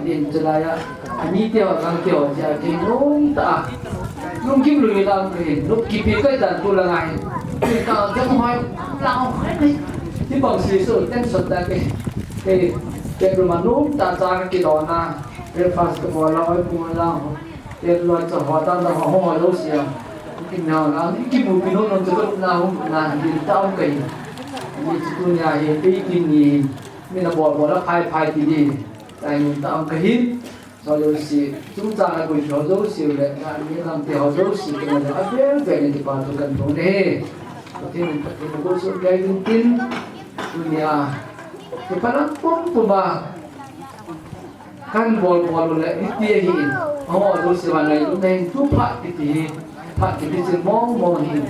din celaya ani teo kang teo ja ke nong ta nong kim lu ta ke nong ki pi kai tan tu la ngai ke ka jang hoi lao hết đi bằng si su ten sot ta ke lu ma nong ta cha ke do na breakfast ko la oi pu la ke loi cha ho ta la ho ho lo sia ki na na ki mu pi no no cha na ho na din ta ông kaiนี่จุดนี้เห็นปีกินนี่มีระบบบอกแล้วพายที่ดีแต่ยังตามกระหินเราดูสิจุดจ้างกุยเขาดูสิเลยงานนี้ทำที่เขาดูสิกันเลยอาเบลเป็นที่ปาทุกันตรงนี้ tin ko so gay tin dunia ke parang pun tuba kan bol le itie hin do se wan nei nei tu pha ti pha ti sin mong hin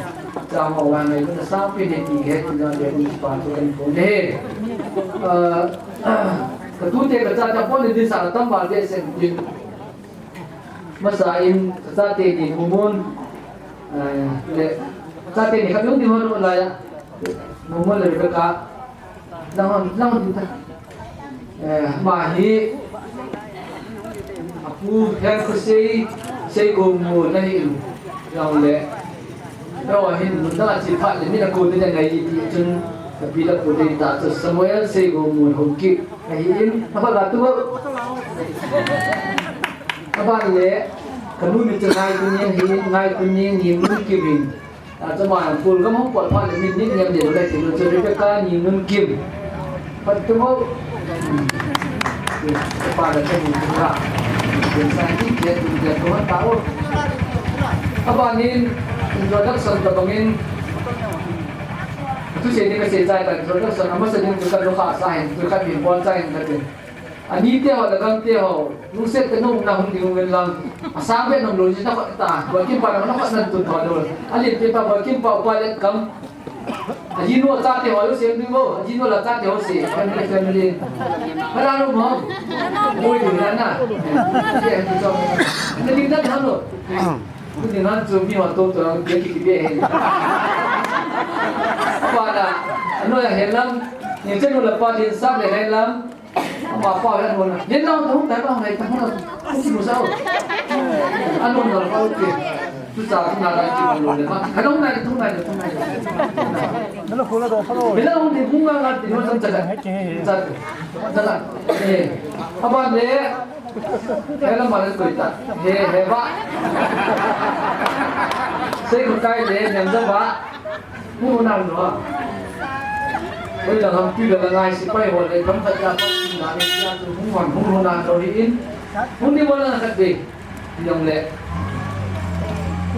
cha ho wan nei na sa pi ne ti he ti na de ni pa to ni ko ne ka tu te ka cha pon ni sa tam ba de sen din masain sa te ni mumun le sa te ni ka yung di mo la ya mumun le ka lang ta mà hi aku yang sei gomu na hi yang le rồi hin da chỉ phát lên là cô đây này thì chân vì là cô đây ta cho Samuel sei gomu hom ki hin apa là tu apa le kamu ni chân ngay kunyen ni mun ki bin cho mà cô có mong quật phát lên nít nhầm để đây thì nó chơi với cái ni mun kim phần tu kepada semua dan dia juga Tuhan tahu apa ni introduction terbangin itu jadi kesejahteraan dan introduction nama sedang juga luka sahin juga bimbang sahin tadi ani dia ada kan dia nuset tenung nahun diungin lang sampai nang loji tak kita bagi para nak nantu thadol ali kita bagi pa palet kam Ajino cha te ho lo se ni mo ajino la cha te ho se family mala lo mo moi ni na ye ti cho ni ni da ha lo ni na zo mi ho to ye ki be he pa da ano ya helam ni chen lo pa din sa le helam ma pa ya no na ye no to ta ba hai ta ho ki mo sao ano no pa ke tu cha ki na da ki mo le ma ka dong na tu na nó là khối đó thôi bây giờ ông thì cũng ngang thì nó chân chân chân apa deh kalau malas kita hebat saya bukai deh yang sebab munan doa bây giờ हम chưa được ngày sẽ quay hồi lại cấm thật ra không là nên ra từ cũng còn không munan đâu đi không đi bao giờ thật gì dòng lệ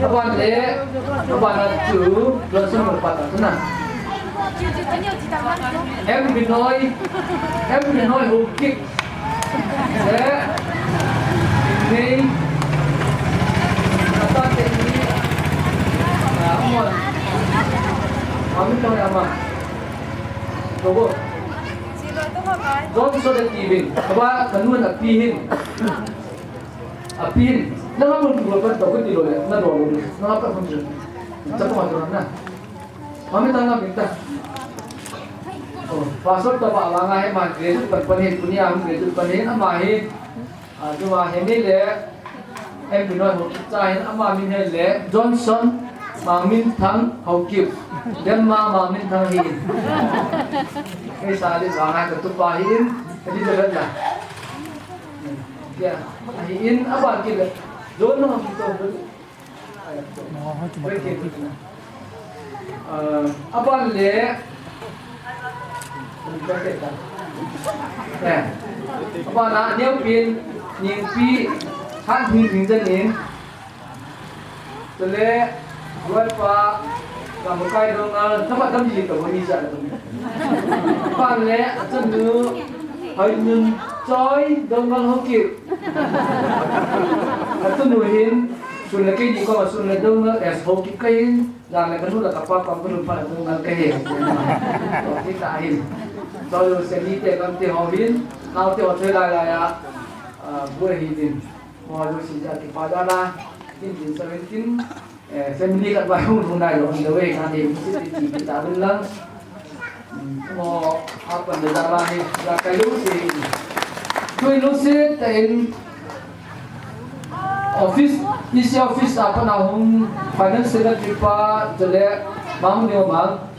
các bạn là chữ rồi xong rồi bạn thế nào em bị nói hụt kịch sẽ đi ta tên đi ông biết đâu mà đúng không John so that even ba kanun at pihin apin na nga mo tulungan to ko tilo na do na pa function sa ko na kami tanga binta pasok ta ba nga he man graduate pagpanin punya am graduate panin amahi juma heni le em binoi ho chai ama min he le Johnson Mamin thang hokip Demmang Mamin thang hin cái sao đi vào ngay cái tụt vào hin cái gì đó là ya hin apa kita don no kita apa le apa na nếu pin nhìn pi han hình chân nhìn le buat pa kamu kai dong tempat kamu di tempat ni saja pa le chân nu Hoinu choi dongal hokip atu nuhin sun lagi di ko sun le dongal es hokip kai dan le kanu la kapal kampun pa dongal kai kita ahin so se ni te kam te hovin nau te othoi la ya buat hidin mo lu si ja ki padala in 17 family kat bahu hunai lo the way kan di mesti kita bilang mo apa negara ni la kayu si kui lu si in office isi office apa nahum finance secretary pa jele mang ni mang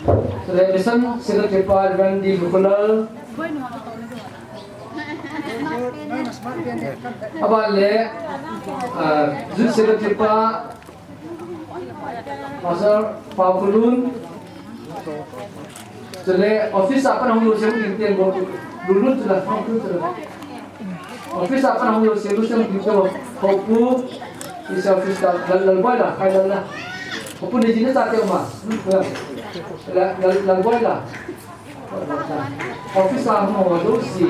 jele mission secretary pa Randy Bukulal apa le youth secretary pa Pasal Paulun jele office apa nahum lu si mungkin dulu sudah office apa nahum lu si mungkin hopu isi office dah lalu lah kai lah hopu ni jenis apa mas là quay là officer mo do si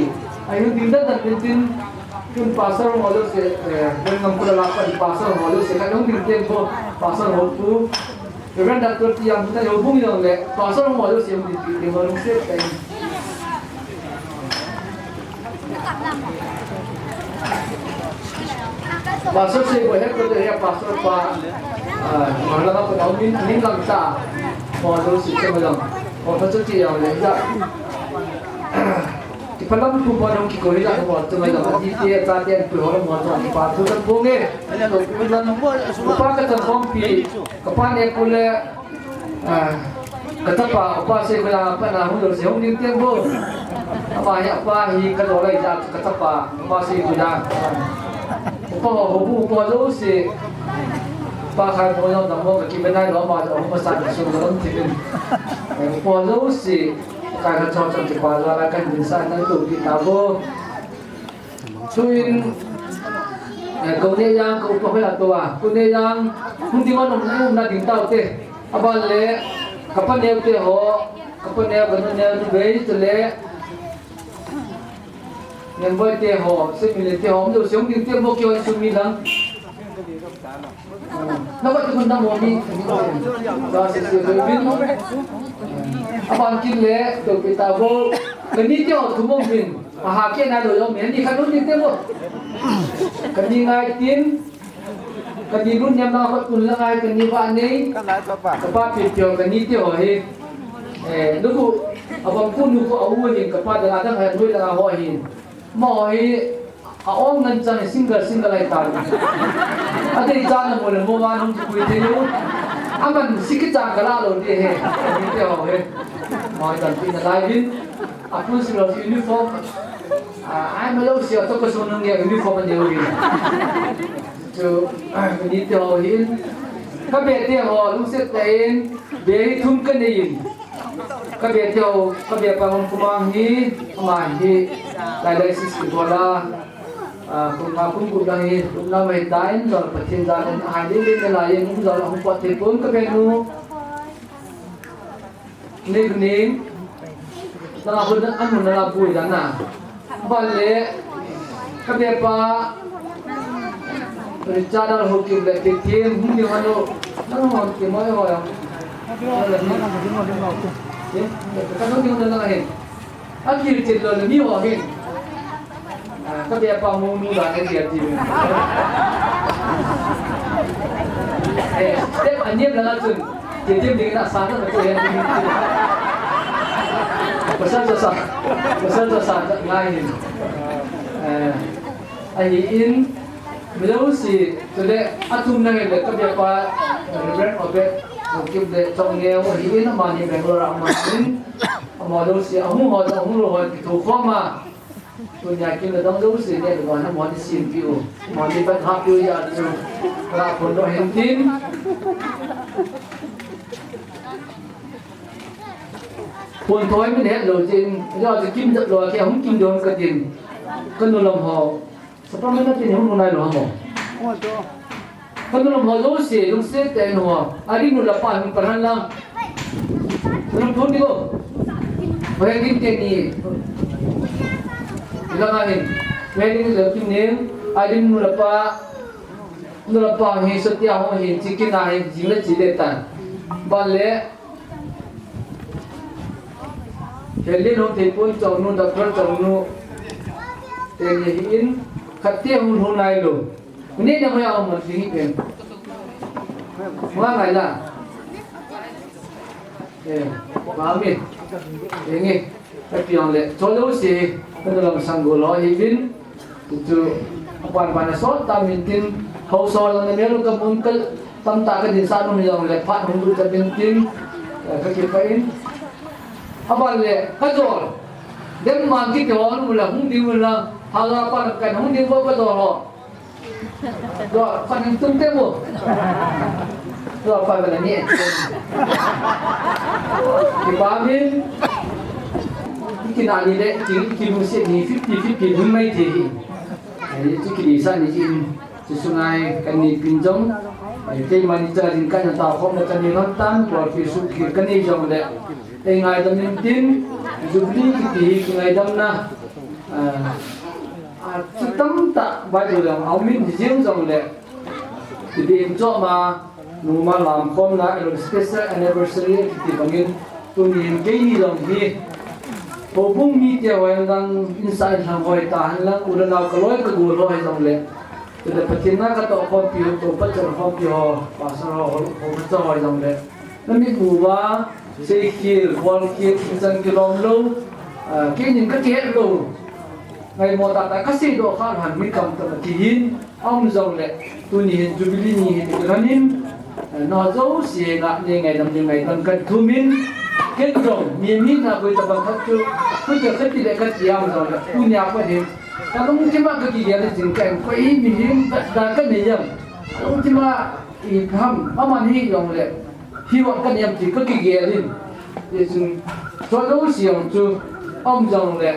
ayun din da tin kun pasar mo do si ben ngam kula la pa di pasar mo do si kanong din tempo pasar ho pu even doctor ti am ta yo bung yo le pasar mo do si am di mo nung se kai pasar se bo he ko de ya pasar pa ngala ka pa min ning lang ta mo do si ke mo lang o ta chi ya le ya thì phần đông cũng có đồng kỹ cố là một trong những cái gì thì ta tiền tuổi họ một trong những cái thứ bông nghe phần đông qua cái tầng phong phi các bạn em cũng là cái tập bảo qua sẽ là bạn nào cũng được sử dụng những tiền vô mà hiện qua thì cái đó là cái tập bảo qua sẽ cũng là qua họ cũng qua đâu sẽ qua khai phá trong tầm một cái bên này đó mà ông mà sản xuất cái đó thì bên qua đâu sẽการทำจำจิตวาลาการดินสายนั้นถูกติดตามโบช่วยกูเนี่ยยังกูพอให้ละตัวกูเนี่ยยังคุณที่ว่าหนุ่มนุ่มน่าถึงเต้าเตะอาบันเล่กับพันเดียวเตะหัวกับพันเดียวกันเนี่ยดูเว้ยจะเละยังบ่เตะหัวซึ่งมีเตะหัวมันดูเสียงดิ้งเตะโบเกี่ยวกับสุมีหลังแล้วก็ทุกคนตั้งหัวมีก็เสียเสียเลยบินaban kin le to kita bo kani tyo thumong bin ha ke na do yo men ni khanun ni te bo kani ngai tin kani run nyam na ko kun la ngai kani ba nei ka pa pi tyo kani tyo he lu ku abang kun lu ko awu ni ka pa da da ha doi da ho hi mo hi a ong nan chan single ai ta ade cha na mo le mo ma nong ku te yo aman sikita kala lo de he kani tyo he mọi lần khi là lai vin, apun siro uniform, ai mà lâu xíu tôi có số nông nghiệp uniform anh đều đi, chú mình đi theo hin, các bé theo họ lúc xếp tên, bé thun cái này, các bé theo các bé bằng công bằng hi, mà hi, lại đây xí xí qua là, cũng đang hi, cũng đang mấyတိုင်းrồi phát triển ra nên hai đứa bên này cũng rồi không có thể cuốn các bé nu nickname na pun anu na pui dana balle kabe pa chadar hokim le ke thiem hindi hano na hon ke moi ho ya ka no ki na he akir che lo ni ho he kabe pa mu nu da ne dia ti step anyem la chun jadi dengan sana betul yang ini. Pesan jasa lain. Ayin belum si sudah atum nanti le kebiapa reverend obet mungkin le conggeng ayin nama ni berdoa amatin. Amadul si amu lo itu koma. Punya kita dong dulu si dia dengan nama di simpiu. Mandi berhak tu ya tu. Kalau pondok hentin. Buồn thói mới hết rồi trên do thì kim giật rồi kia không kim đường cái tiền cân đồ làm họ sao mấy cái tiền không này rồi hả cân đồ làm họ dấu xỉ lúc xếp tiền họ đi một là phải mình phải làm làm thốn đi cô về kim tiền gì là ngay về đi là kim ném đi một là phải hiện xuất hiện họ hiện chỉ cái này chỉ là chỉ để tàn ban lẽ Jadi nung tipun cong nung dokter cong nung tehiin katnya hun nai lo. Ini nama yang amat tinggi kan. Mana lah? Paham ni? Ini tapi yang le. Kalau si dalam sanggolo hibin itu apa sot tamintin hausol na meron ka munkal tamta ka din sa nung yang lepat hundu ka bintin kakipain. Abang le, kajol. Demmang kita orang mula, hundi mula, halapan kan, hundi apa tu? Doa kan yang tung temu. Doa apa benda ni? Dipamin, kita ni le, kita mesti ni 50-50 hunmai je. Jadi itu kisah ni sungai kan ni pinjam, cái mà đi chơi thì cái nhà tàu không là cái gì lắm tan rồi thì sụp kia cái này giống đấy cái ngày đâm niềm tin Jubilee cái ngày đâm na chỉ tấm tạ bài đồ làm áo mít riêng giống đấy thì đi cho mà nụ mà làm không là special anniversary thì bằng cái tôi nhìn cái gì giống gì bộ bung mi theo anh đang inside hàng hồi ta hắn lang udah nào cái lối cái gùi lối giống đấy thì để phát triển cái tổ hợp biểu tổ phát triển hợp biểu và sau đó họ phát triển giống đấy nóมีหมู่ว่าเสียขีดวันขีดจันกิโลเมตรกินยังก็เจ็ดโลไงมอตาแต่ก็สิ่งตัวข้าหันมีคำตรัสที่หินอ้อมจงเลยตัวนี้จูบิลีนี่ที่กระนิ่มนอเจ้าเสียงะยังไงทำยังไงทำกันทุ่มินเกิดจงมีมิตรนะคุยตะบังคับจูคุยจะคัดที่เด็กคัดยามจงเลยผู้นี้ก็เห็นแต่ต้องที่มาก็กี่เดือนจริงแก่ก็อีมีหินด่ากันไม่ยังต้องที่มาอีกคำประมาณนี้จงเลยที่ว่ากันยังที่ก็กี่เดือนนี่จึงตัวเราเสียงจูอ้อมจงเลย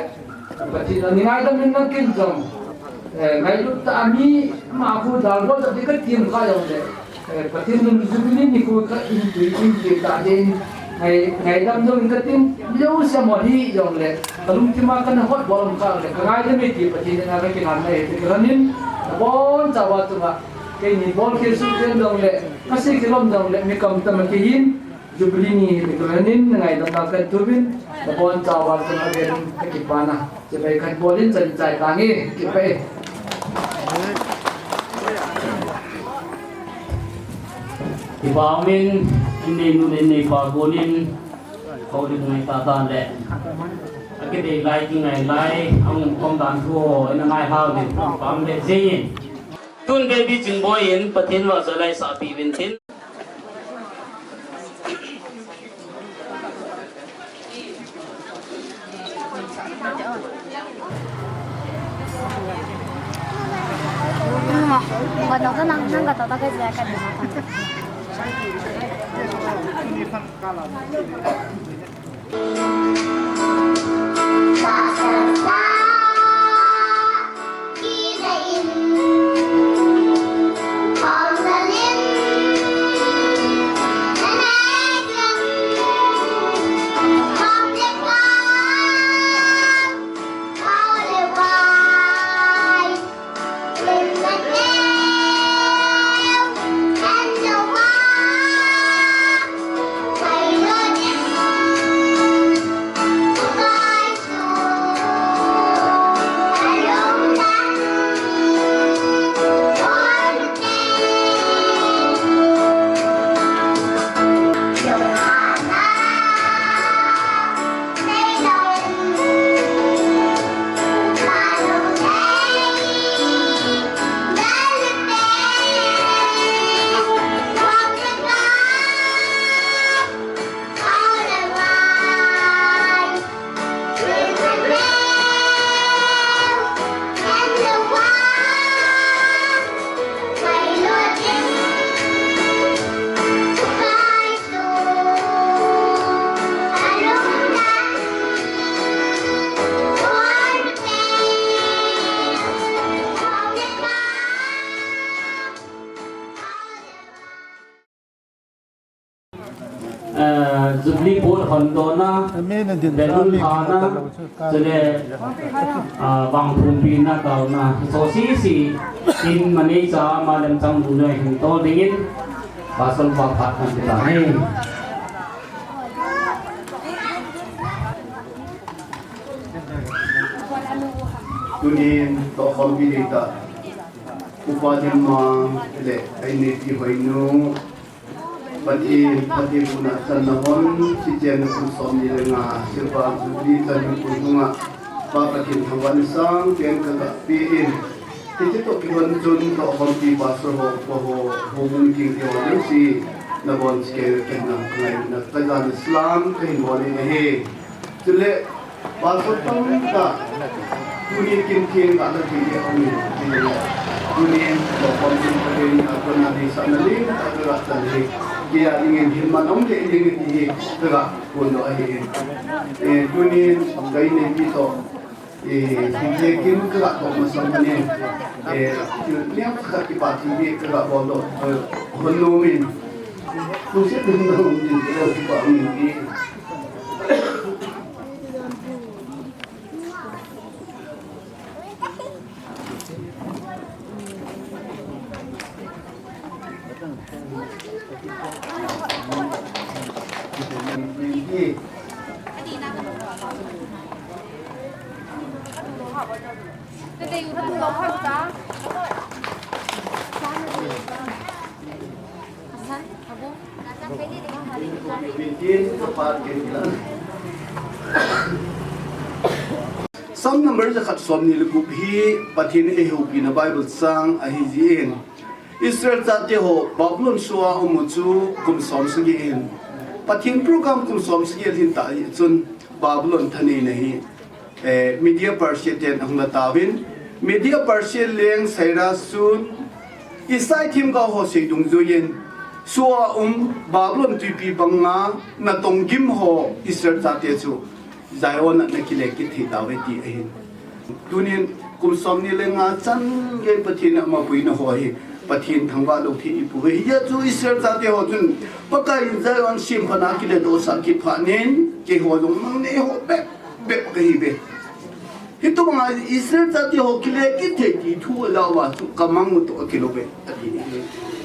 ปฏิบัติง่ายแต่ไม่นักกินจงไงลูกตามีมาพูดดังก็จะที่ก็ทีมข้าจงเลยปฏิบัติจุดนี้นี่กูก็อินทุยตาเจนไงดำจงก็ทีมเลี้ยวเสียหมดที่จงเลยตลุงที่มากันฮอตบอลข้าเลยง่ายแต่ไม่ทีปฏิบัติงานกันงานเลยที่กระนิ่มบอลจับว่าตัวcái nhìn ball kia sút trên đồng lệ, các sĩ cái lom đồng lệ, mi cầm tầm cái hin, Jubilee ni cái nín ngày đồng đào cái turbin, và ball chào vào trong cái kịch bản à, chỉ phải cái ball lên chân chạy tăng nghe, kịp phải. Thì bảo mình nên này bảo cô nên câu được ngày ta lệ, cái đề lại cái ngày lại ông đàn thua anh ngày hao thì bám lệ gì. Tuân cái bị chứng bồi in, bắt thiên vào giờ lại sợ bị biến thiên. Buat nonton nang kata tak kerja kan makan. Jubilee board Hondo na Belun Thana Jale Wang Thumpi na tao na so si in Manay sa Malam Chang Bunoy Hinto dingin Pasal Papat na kita hey Tunin to kompilita upadin mang le ay niti Hoinu pati puna sa nahon si Jen Kusom nila nga silpa Jubilee tanong puno nga papatin hangwan sang ken kagapiin tito kiwan jun to kompi pasro ho mungking kiwan si nabon ske ken na ngayon na tagan Islam kahin wali na he sile pasok ta Tunin kim ka na kini ang tunin to kompi patin ako na di sa nalin at tali kaya ingin hilmanong de ingin ihi daga puno ahin tunin kainin dito Dia kini kerak masuk ni, ni apa kita TV kerak bolot, Hoinu ni, pusat Hoinu ni kita ni. Cái này nó không phải giá. Some numbers are cut from the group he, but in a hope in the Bible sang a his in Israel that the hope Babylon Shua Umutu cum soms again. But in program cum soms again in Tayson Babylon Tanini media Persian on the Tawin, media Persian Ling Saira soon. Isai Tim Go Hose Dung Zuyin. Shua Babylon Tipi Banga Natong Gim Ho Israel Tatesu. Zion na kilekit hitaweti ahin. Tunin kum somni lenga chan ge patin ma puina hoi patin thangwa lo thi ipu he ya chu Israel ta te ho jun pakai Zion sim phana kile do sa ki phanin ke ho long mang ne ho be be ke hi be hitu ma Israel ta te ho kilekit the ti thu la wa tu kamang to kilo be ati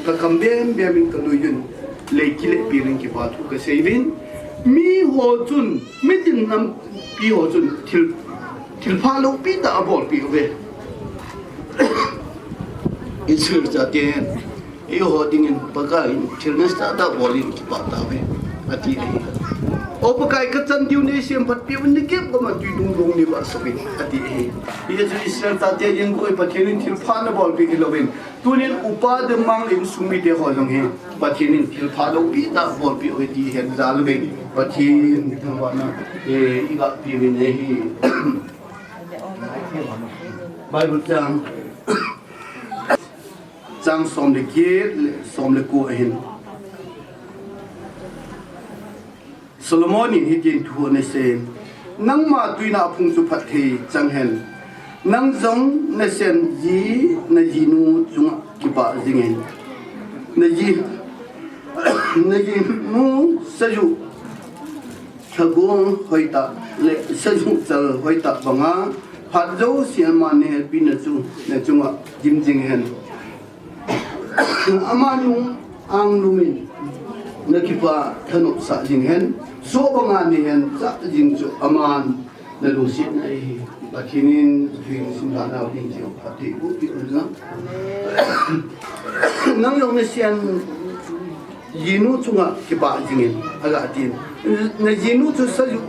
ka kambem be min ka lu yun le kile pirin ki pa thu ka seivin mi ho chun mi tin nam pi ho chun til pha lo pi da bol pi ve Israel ta ten e ho ding in pakai til na sta da bol in ki pa ta ve ati ai o pakai ka chan diu ne sem pat pi un ke ko ma tu dung dung ni ba so bi ati ai ye ju Israel ta te yen ko pa thenin til pha na bol pi ki lo ben tunin upa de mang in sumi de ho long he pa thenin til pha lo pi da bol pi o di hen zal be Patin thangwana iga piwi nehi Bible chang som le ke som le ko hin Solomon hi tin thu ne se nang ma tuina phung su phat the chang hen nang zong ne sen ji na ji nu chung ki pa jingen na ji nu sa ju Thagong hoita le sajung chal hoita banga phajo siama ne pinatu ne chunga jimjing hen amanu ang lumin nakipa thanu sa jing hen so banga ni hen sa jing chu aman na lusin ai bakinin thing simana ding ji phati bu pi na nang yong ne sian yinu chunga kipa jingin aga tin na yinu chu sayu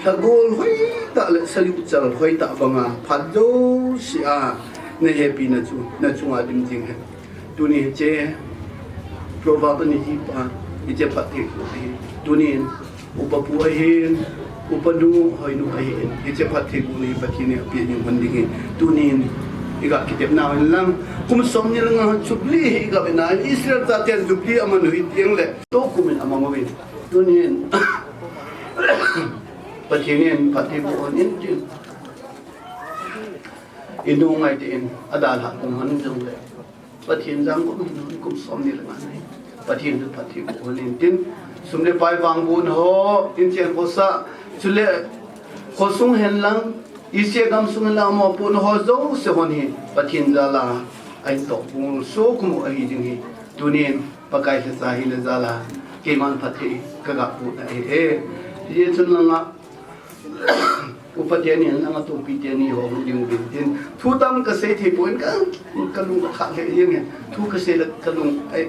thagol hoi ta le sayu chal hoi ta banga phado sia ne happy na chunga dim jing he tuni che proverb ni ji pa je phati tuni upapu ahin upadu hoinu ahin je phati ni patini api ni banding tuni iga kitep na lang kum som ni lang Jubilee iga na Israel ta ten Jubilee amanu hitiang le to kumin amangawin tunin patinin pati po nin inu ngai tin adal ha kum han jong le patin jang kum som ni lang ai patin tu pati po nin tin sumle pai wang bun ho in chen kosa chule khosung hen lang Isi agam sungai mo pun hozo sehoni patin zala ai to pun so kumu ai jingi tunin pakai sesahi le zala keman pati kaga pu ai ye chunanga upatiani nanga to pitiani ho ding bin thu tam ka se thi point ka kalung kha le yeng thu ka se kalung ai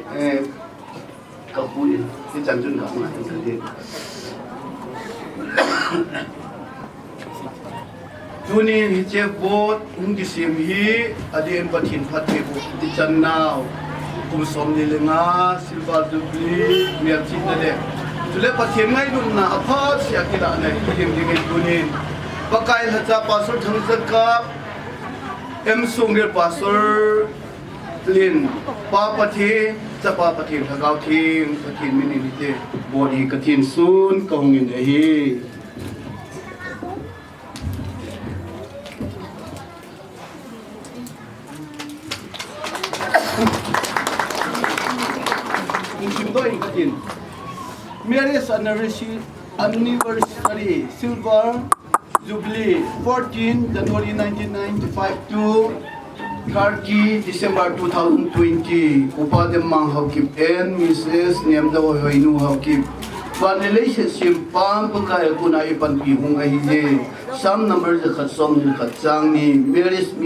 ka pu ni chan chun ka ma ka Tunin hije bot ungi sim hi adien patin pati bu di channau kum som ni lenga silver Jubilee mer chin de tule patin ngai dun na apha sia kila na him ding tunin pakai hacha pasor thang ka em sungel pasor lin pa pati cha pa patin thagau thing patin mini ni body katin sun kong in hi 20th anniversary Silver Jubilee 14 January 1995 to 30 December 2020 Upa Demmang Hawkip and Mrs. Niamdaw Hoinu Hawkip One relationship pang pagkaya ko na ipanpihong ahije some number sa katsong ni katsang ni Marriage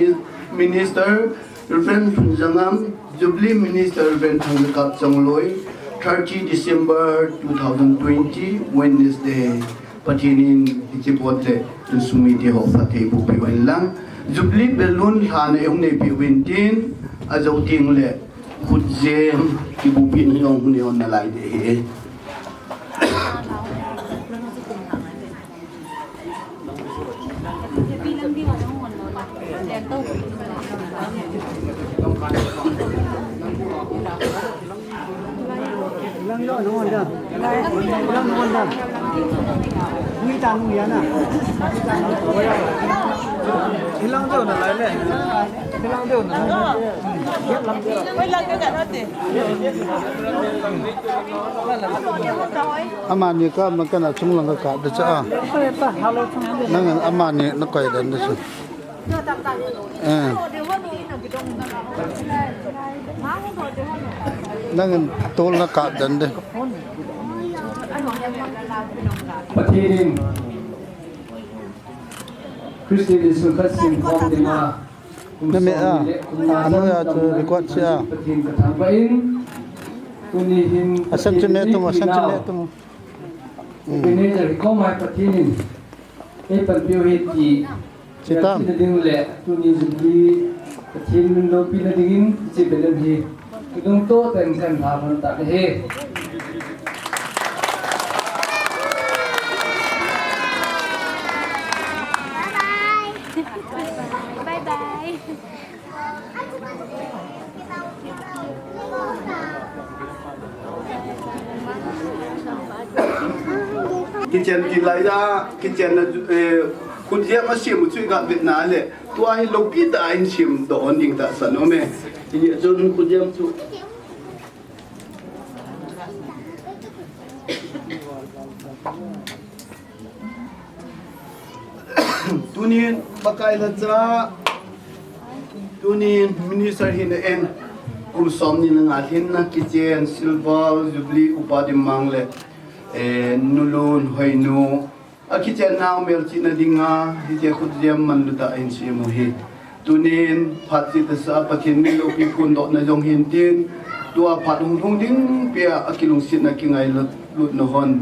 Minister Reverend Funjangam Jubilee Minister Reverend Hangkap Changloy 30 December 2020 Wednesday patinin ichipotle sumiti ho fatay bupiwan lang Jubilee Belun hana yung nepiwintin azaw tingle kudjem ibupin yung hunion na lai de Lang lo no onda. Lang no onda. Ngi ta ngi ya na. Hilang deu na lai le. Hilang deu na. Wait lang ka natin. amani ka makana chunglang ka da cha Pa halo chung de. nang amani na koi dan da su nang tol na ka dan de ประเทศคริสเตียนสุขัดสิงของเดมาประเทศกระทำไปตัวนี้หินเป็นเนี่ยจะเข้ามาประเทศนี้ให้เป็นเพียวเหตุที่จะดึงแหละตัวนี้จะดีประเทศมันโดนปีนดึงจะเป็นเรื่องที่ต้องโตแต่งกันพามันตัดเหตุ Bye bye. kitchen ki lai da kitchen na kun je ma sim chui ga bit na le to ai lo pi da in sim do on ding ta san o me ni jun kun je chu tunin pakai la cha tunin minister hin en kum som ni na hin na kitchen silver Jubilee Upa Demmang le nulun Hoinu kitchen now mel chi na dinga hi je khut jam man lu ta in si mu hi tunin phat ta sa pathin ni lo pi kun do na jong hin tin tua phat hung hung ding pia akilung sit na ki ngai lut no hon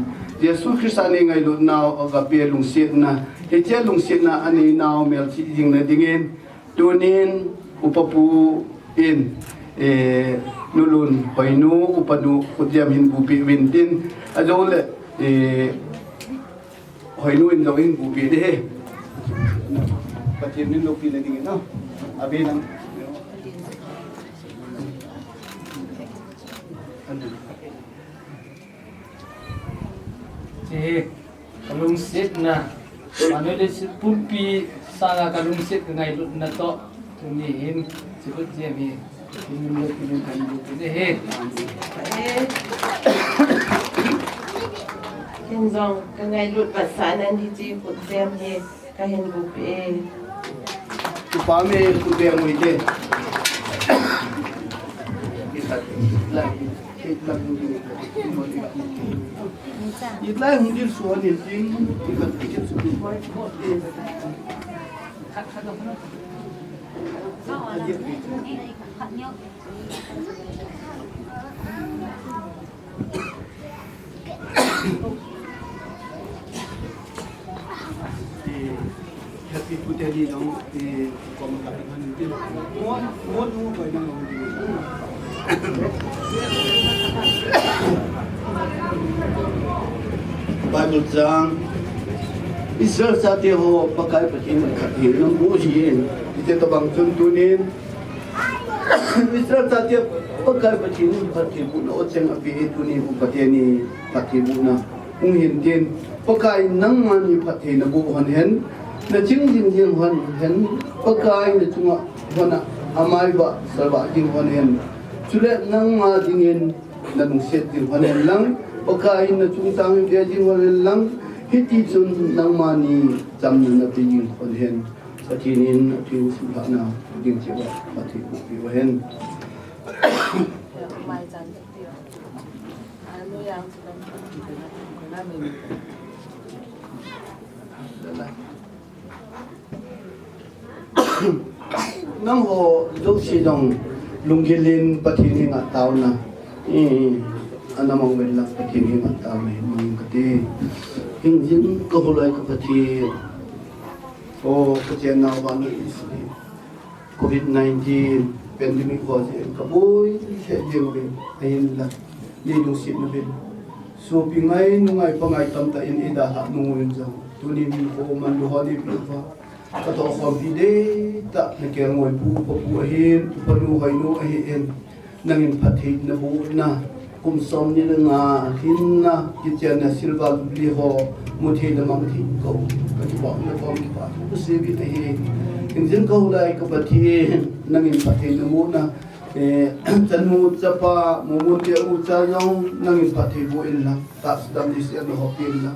Yesu Kristani ngai lut naw aga pe lung sit na he che lung sit na ani naw mel chi jing na dingin tunin upapu in nulun Hoinu upadu khudiam hin bupi wintin ajole Hoinu in lawin bupi de pathin nin lo pi na dingin no abi nang kalung sit na ano le sit pumpi sanga kalung sit ngai lut na to tuni hin sikut je mi hin lo kin kan bu de he Hin zong ka ngai lut pasanan di ji put sem he ka hin bu pe upame khudiam wi de Itlai hundir suan jing ikat ikat su happy puteri dong kom kapit hundir mo ko nang Bible jang Israel sa ho pakai pakin khatin no mo yin ite to bang chun tunin Israel sa pakai pakin khatin bu no cheng abi tunin bu pateni patin bu na ung hin tin pakai nang mani patin na bu han hen na jing han hen pakai na chunga hona amai ba salwa jing han hen chule nang ma dingin na nung set ding han hen lang pagkain na tungtang gajing walang hiti chun nang mani jamnan na pingin konhen sa tinin at yung subhana ding siya pati piwahen nang ho do si dong lunggilin patini nga tao na anamang wala patini nga tao na mga kati hindi ko hulay ka pati o kasi na wala isli COVID-19 pandemic was kaboy siya din ayun lang yung sit na bin so pingay nungay pangay tamtain idaha nungun jang tunin ko manduhan ni pa kato ko bide ta nakirngoy bu papuhin panuhay no ahin nangin pathid na bu na kumsom ni nga hinna kitya na silva liho muthi na mang thi ko katiwa na pom ki pa ko sebi ahi injin ko lai ka pathi nangin pathid na mu na tanu chapa mumunti ucha jong nangin pathi bu in la ta dam dis ya no hopin la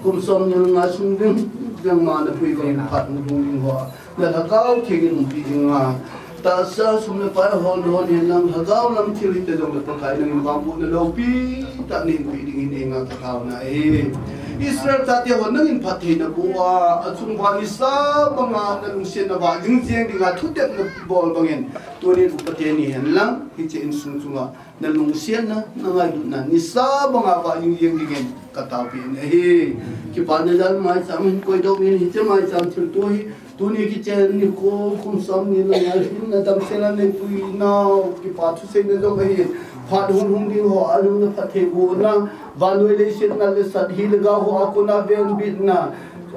kumsom ni nga sunding yang mana pui bang pat mudung ho na hagau thingin pi nga ta sa sumna pa hol hol yang hagau lam thili te dong ta kai nang bambu na lo pi ta nin pi ding in nga ka na Israel ta te ho nang in phathi na buwa achung bani sa banga na lung se na ba jing jeng ding a thutep na bol bangin to ni bu pate ni hen lang hi che in sung sunga na lung se na ngai du na ni sa banga ba jing jeng ding kata pi hi ki pa na dal mai sam koi do min hi che mai sam thil to hi tu ni ki che ni ko kum sam ni na ya hin na dam se na ne pui na ki pa thu se ne do hi phat hun hun ding ho alum na phathe bu na valuation na le sad hi laga ho akuna ben bit na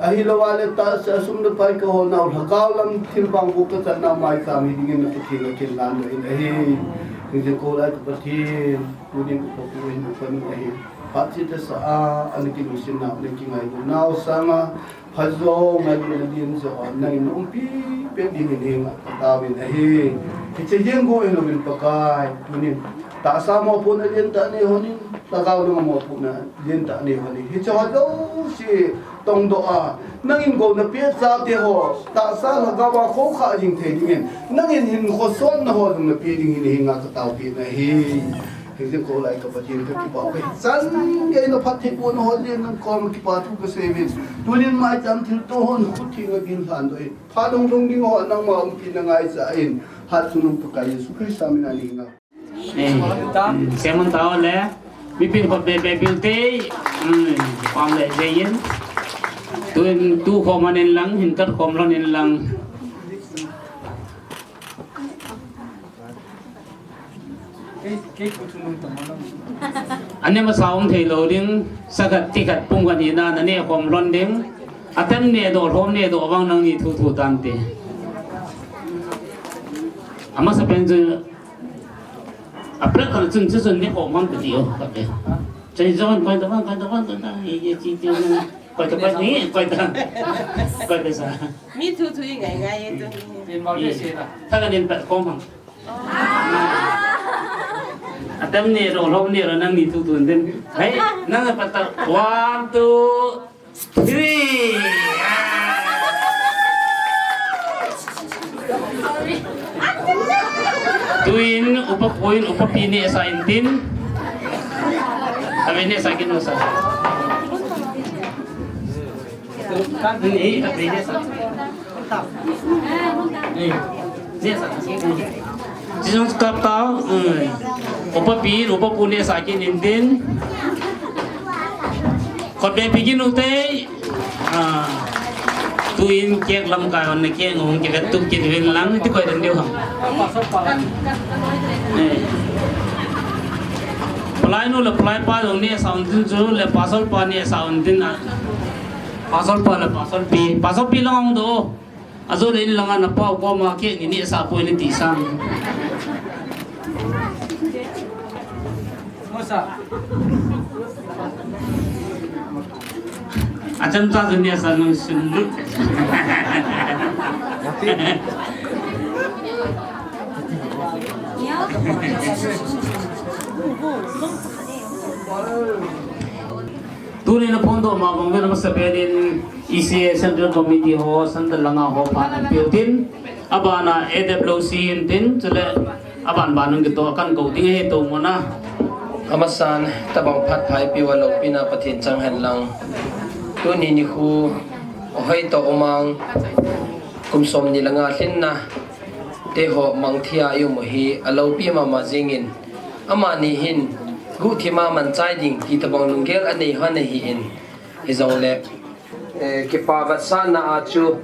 ahi lawale ta sa sum na pai ka ho na hakaw lam thil bang bu ka na mai ka mi ding na phi na kin lan no in hi ni ko la ka phi tu ni ko ko in ko ni hi pati ta sa an ki ni sin na ni ki ngai na sama hazo ngai ni din zo na in pi pe di ni nga ta bin hi ki che jeng go in bin pakai tu ni ta sa mo pu na din ta ni ho ni ta ka lu mo pu na din ta ni ho ni hi cha do si tong do a nang in go na pe sa te ho ta sa la ga wa kho kha jing the ding nang in hin kho son na ho na pe ding ni nga ka ta pi na hi Hindi ko lai ka patin ka kipa pe san ge no phathi ko no hole nang kom ki pa tu ka sevin tunin ma jam thil to hon khu thi nga gin han doi pha dong dong ding ho nang ma um pi na ngai sa in hat sunung pa ka yesu krista min ani nga seman tao le bipin ko be bil te pam le zein tu khom anen lang hin kat khom lon en lang anh em sao thì lâu đến sagat tikat pungกันนี่นะนั่นเนี่ยความร้อนเด้งอาเต็มเนี่ยโดดโฮมเนี่ยโดดวางนั่งนี่ทุตันเตะอามาสเปนจะอาเปรกันจึงจะเนี่ยผมมันเดียวครับเนี่ยใจร้อนไปตะวันตัวนั้นยี่จีเดียวนั่นไปตะวันนี้ไปตะซะมีทุยๆไงตัวนี้เป็นบ่ได้เสียล่ะถ้ากันเรียนแบบของAtam ni roh ni nang ni tu den. Hai nang pata 1 2 3. Tuin upa pini sa intin. Abi ni sa kinu sa. Ni abi ni sa. Ni sa. Jisung kap tau. Upa pune sakin intin. Kot be pigin ute. Tuin kek lam ka on ke ngong ke tuk ke wen lang ti ko den dio ham. Plai no le plai pa dong ne sound tin ju le pasal pa ne sound tin a. Pasal pa le pasal pi lang do. Azo le lang na pa ko ma ke ni sa po ni ti sang. Acam ta dunia sanang sunduk. Tuni na pondo mabang meron sa pedin ECA Central Committee ho sandal langa ho panan piutin abana AWC tin chule aban banung gitu akan kauting ito muna Amasan tabang phat phai piwalo pina pathin changhan lang tuni ni khu ohoi to omang kumsom ni langa hlinna te ho mangthia yu mo hi alo pi ma ma jingin amani hin gu thima man chai ding ki tabang lungel ani han hi in hi zongle ki pa bat san na achu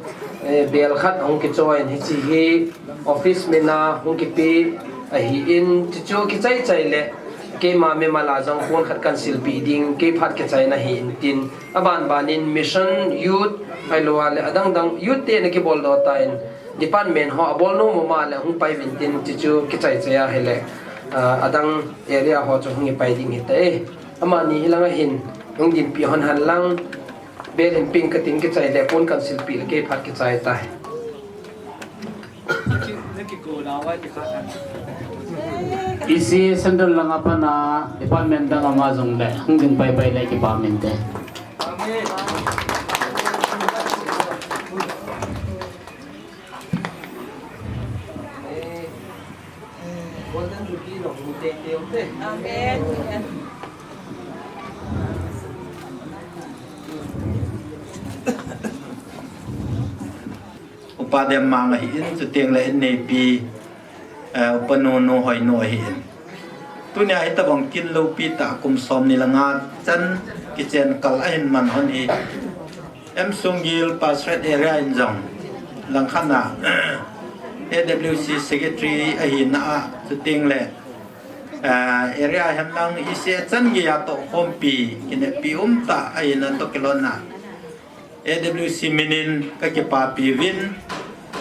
bel khat hong ki join hi chi hi office mena hong ki pi a hi in chi chu ki chai chai le ke ma me mala jang phone khat kan sil pi ding ke phat ke chai na hi in tin aban banin mission youth ai lo ale adang dang youth te ne ki bol do ta in department ho bol no mo ma le hong pai vin tin chi chu ki chai chai ya hele adang area ho chu hong pai ding te ama ni hilanga hin hong din pi hon han lang bel in ping ka tin ki chai le phone kan sil pi le ke phat ki chai ta ECA Central lang apa na department ng Amazon le hanggang bye-bye like department eh. Amen. Demmang hin su tieng le ne pi panu no Hoinu hin tu nya ita bang kin lo pi ta kum som ni langa chan ki chen kal a hin man hon hi em sungil pasret area in zong lang khana AWC secretary a hin na su tieng le area hem lang ise chan gi ya to khom pi kin pi ta a hin to kilona AWC minin ka ki pa pi win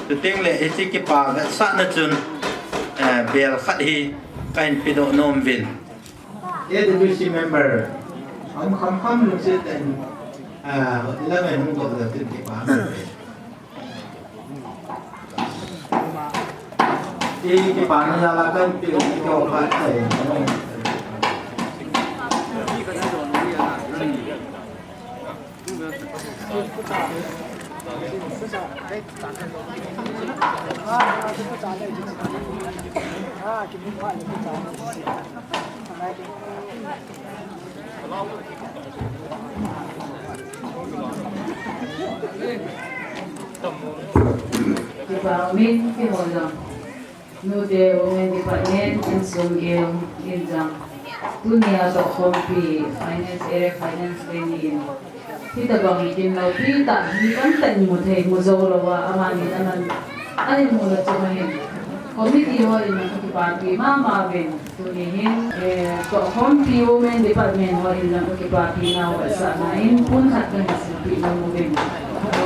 tu ting le hi ki pa ga sa na chun bel khat hi kain pido nom vin AWC member kham lu se ten ila mai hung ko da tin ki pa ki pa na la kan pi ki ko pa sai Department ki holam no de women department in sungil in jam dunia to kompi finance area finance training kita bang ikin lo kita ni kan tan mo the mo zolo wa amani anan ani mo la chumahin committee ho in ki party mama ben tunihin to kompi women department ho in ki party na wa sa na in pun khat kan sipi no mo ben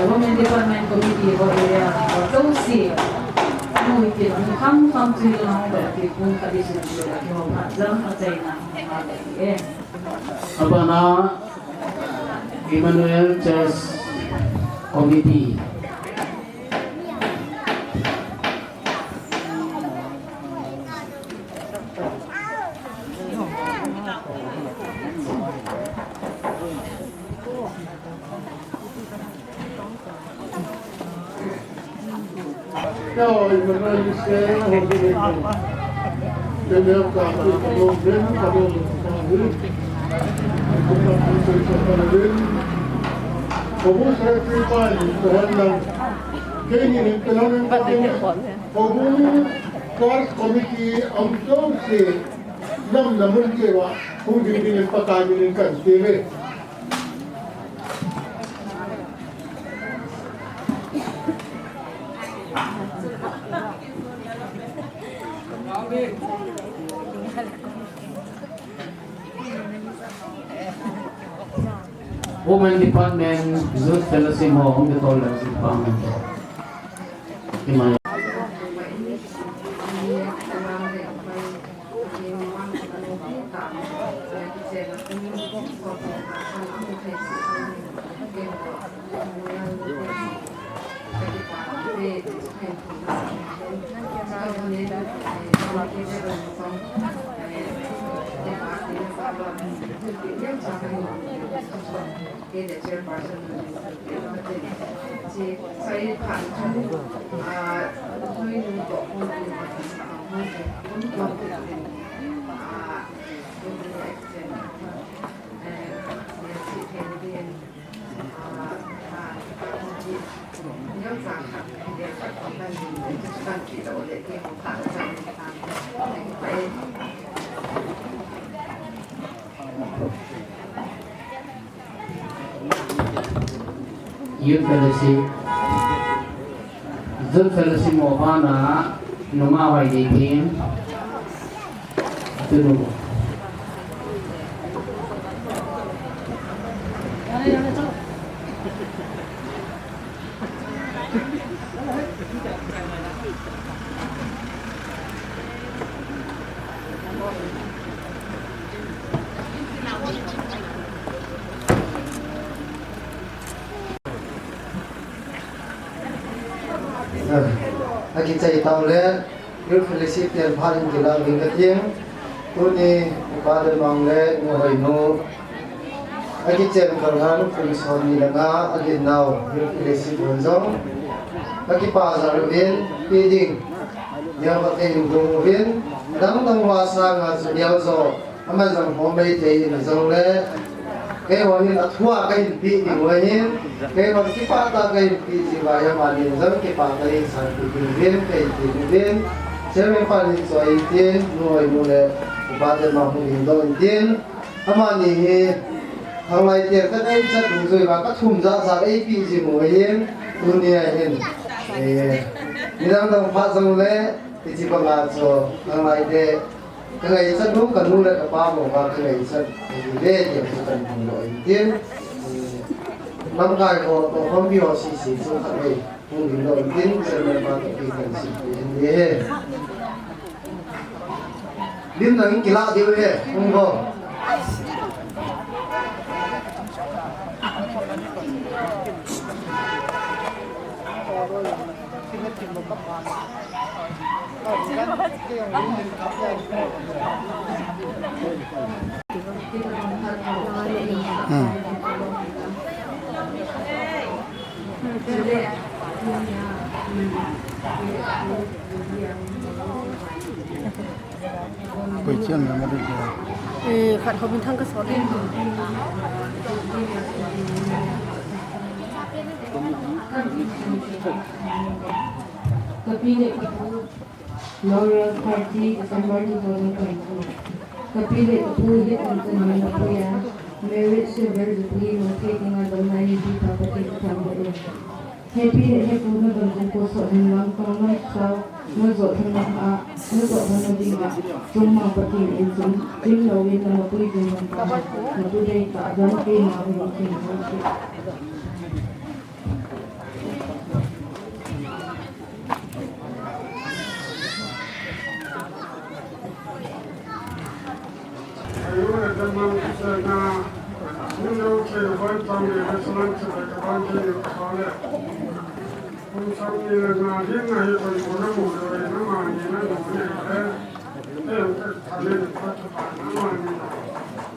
women department committee ho area to si no ikin ni kam tu na ba ki pun kadi sin ko ki ho ha jam ha chai na ma de Abana Emmanuel Church Committee Como sacrifice Tuhan lang kaya kailangan natin como course committee ang si nam naman kewa kung hindi pagkanin kan TV. Women Department Youth Fellowship ho hong ditol lang si Department Himaya Youth Fellowship Youth Fellowship Mobana Nunga Wai Team Tunu Aki cai tau le Youth Fellowship tian pharin jila ling kating tu ni pada mang le no Hoinu Aki chen karhan kumson ni langa aki now Youth Fellowship honjong Aki pa zarwin piding yang pakai dungwin dang dang wasa nga sudiao zo aman jang homei te na jong le cái hồi như là thua cái bị thì người như cái còn cái phát ta cái bị gì vậy mà liền rất cái phát cái sản phẩm viên cái viên sẽ mấy phát thì cho ý tiền nuôi nuôi để ba tiền mà không tiền đâu tiền mà thì hàng ngày tiền các em sẽ đủ rồi và các thùng ra cái bị gì người như dunia như như đang đang phát xong lẽ thì chỉ còn là cho hàng ngày để cái ngày rất đúng cần nuôi lại cả ba một và cái ngày rất để điểm cho cần cùng đội tiên năm ngày có không biết họ xí xuống các ngày cùng điểm đội tiên sẽ là ba cái cần xí để điểm là những kỳ lạ điều này không có buổi chiều là mà được khát không bình thường cái số lên Kapile Kapu, Laurel Party, December 2022. Kapile Kapu hit on the Manapuya, marriage silver Jubilee, locating on the 90 property in Cambodia. Happy that Hapu na Banjung ko sa Hanggang Kamay sa Mazot Hanggang Mazot Hanggang Jumma Patin in Jum, Jim Lawin na Mapuy Jumma na today ta Adan kay Mapuy King. Demmang na nino ke ban tam ni resalan se ka ban ke ni ka le kun sam ni na din na hi ban ko na mo re na ma ni na do ni le ka ta le ka ta ba na ma ni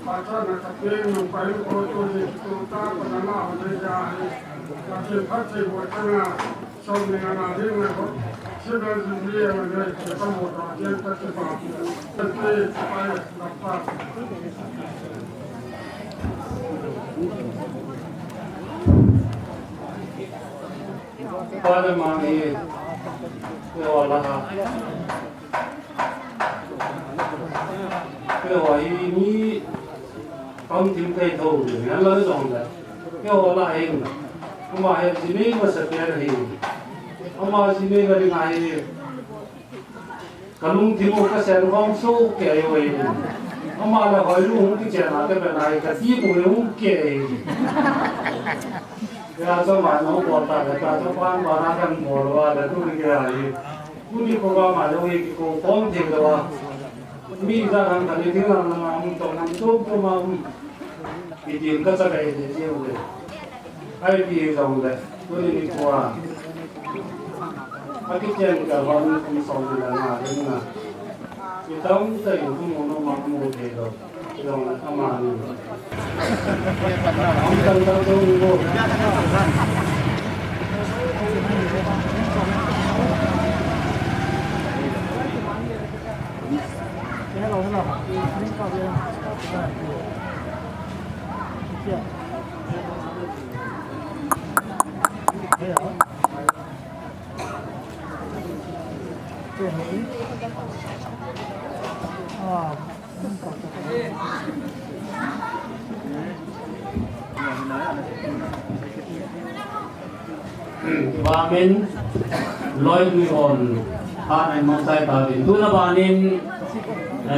ba ta na ka pe no pa ko to ni to ta pa na na ho ne ja ni ka ke pha che bo ta na so ni na din na ko se ba zu ni ya ne ke ta mo ta je ta ke ba ta pe pa na pa pada mami wala ini ông tìm thấy thầu nó lớn rồi đấy wala anh mà hay gì này mà sẽ biết gì mà gì này cái ngày kalung tìm một cái sen phong số kẻ vậy mà là hỏi luôn cái chuyện nào cái bên này cái gì cũng không kể ya so ma no ko ta ta so pa ma na kan mo lo da tu ni ya yi ku ni ko ga ma lo yi ko pom de do wa mi da kan ta ni tin na ma mu to na to ma bi din ka sa ga de je u de ai bi zo de ku ni ko wa a ki chen ka ba ni ku so de na na de na ki tong ta yu ku mo no ma mu de do lông là âm mà ông cần đâu đâu vô Và mình lôi người on hát anh mong sai ta đến tu na ba nin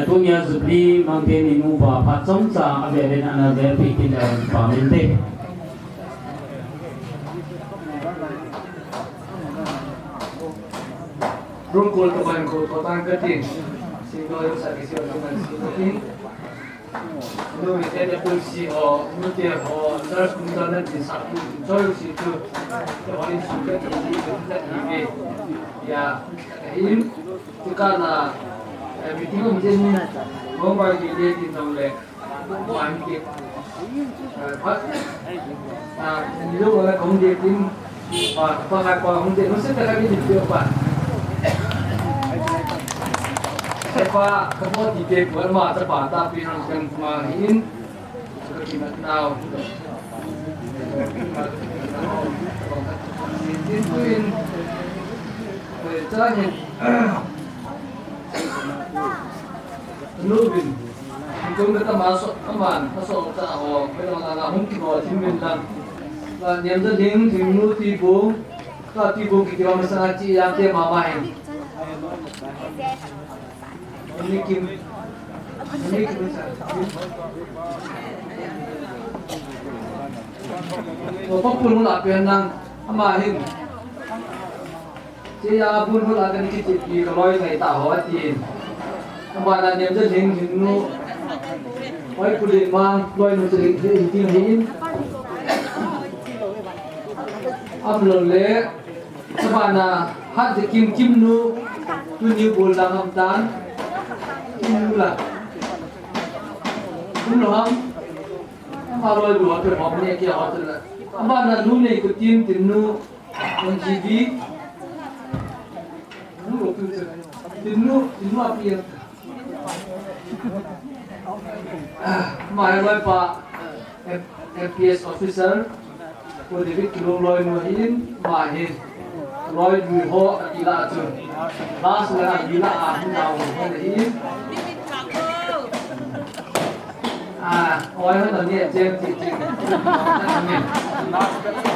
tu nhà Jubilee mang tên inu và phát sống sa về đến anh về bị tin và mình thế rungkul teman kota keting sehingga yang saya kisi dengan sini nu ada polisi nu dia terus kemudian di satu jauh situ orang sudah terlibat ya ini karena meeting menjadi mobile dia di dalam wanita pas ini orang kemudian pakai kemudian mesti terkait di apa Siapa kemudian tiga bulan masa pada pihak yang kemarin kita tahu itu caranya nubin itu kita masuk aman masuk tahu kita nggak mungkin bawa tim dan yang terjadi tim tibu kalau tibu kita misalnya yang dia mamain ini kim Bapak pun melakukan nang amahin. Saya pun melakukan kicip di kalau yang tak hawatin. Kemarin yang jadi hinu, baik pulih mang, baik nuntut hinu. Amlole, semana hati kim nu, tu ni bolang amdan. Inilah, inilah, kalau dua perempuan yang hotel, apa nak nu ni ikutin tinu menjibi, tinu apa yang, mahal pak FPS officer, politik kilo loy muhin mahir. Roy Duho Atila tu, last na Atila aku tahu ini. Oi mana ni jem.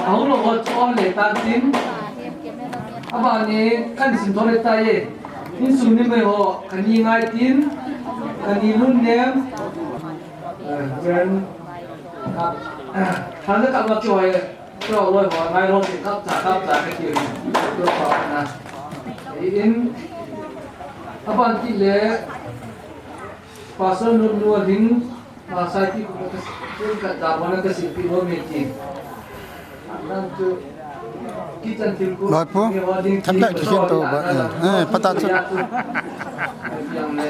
Aku loh kau letak tim. Apa ni kan sintor letak ye. Ini sunni meho kani ngai tim, kani lun nem. Brand. Kalau tak macam apa. Kalau orang orang orang itu cakap ke dia, itu apa? Ini apa nanti le pasal nunggu ding masa itu kita jawaban ke siapa yang meeting. Nanti kita tilku. Bapak, sampai di situ, patah tu. Yang le,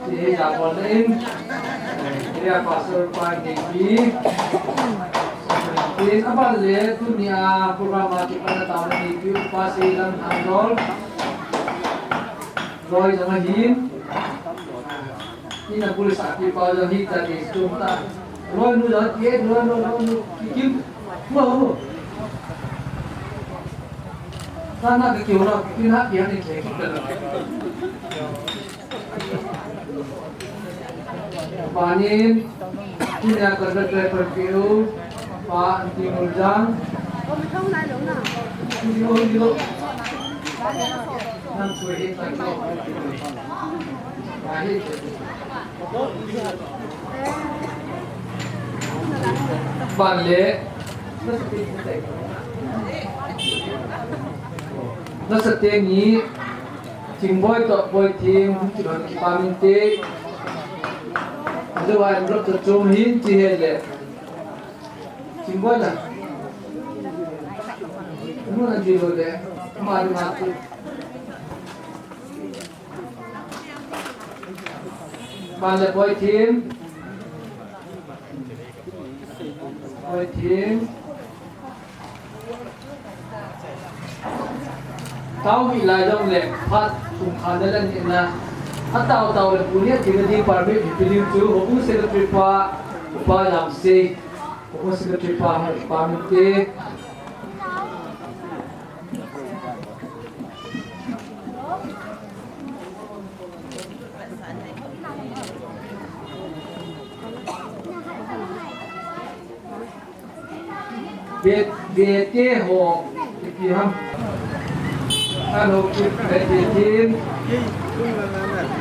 jadi jawaban ini dia pasal pagi. Apa le dunia program pada tahun ini pasti dan handol Roy jangan hin ini boleh sakit kalau jangan hin tadi cuma Roy nu jangan kiat Roy nu kikim mau karena kekiuran kita yang ini kita panin dunia kerja terpergiu Pak Timur Jang. Dilo. Nam suhi tak kau. Baik. Balik. Setiap ni tim boy tak boy tim kita minta. Ada orang belum tercumhin cihele. Simbola. Kamu nanti boleh kemarin mati. Balik boy team ไว้ทิ้งเต้ามีลายดงเหล็กพัดถุงคันนั่นนี่นะถ้าเต้าเลยปุ่นเนี่ยที่ที่ปาร์ตี้พิลิวจูผมก็เสกทริปว่าลำซีผมก็เสกทริปว่ามิเตเบียดเจ้หกกี่คำฮัลโหลคิดเป็นทีม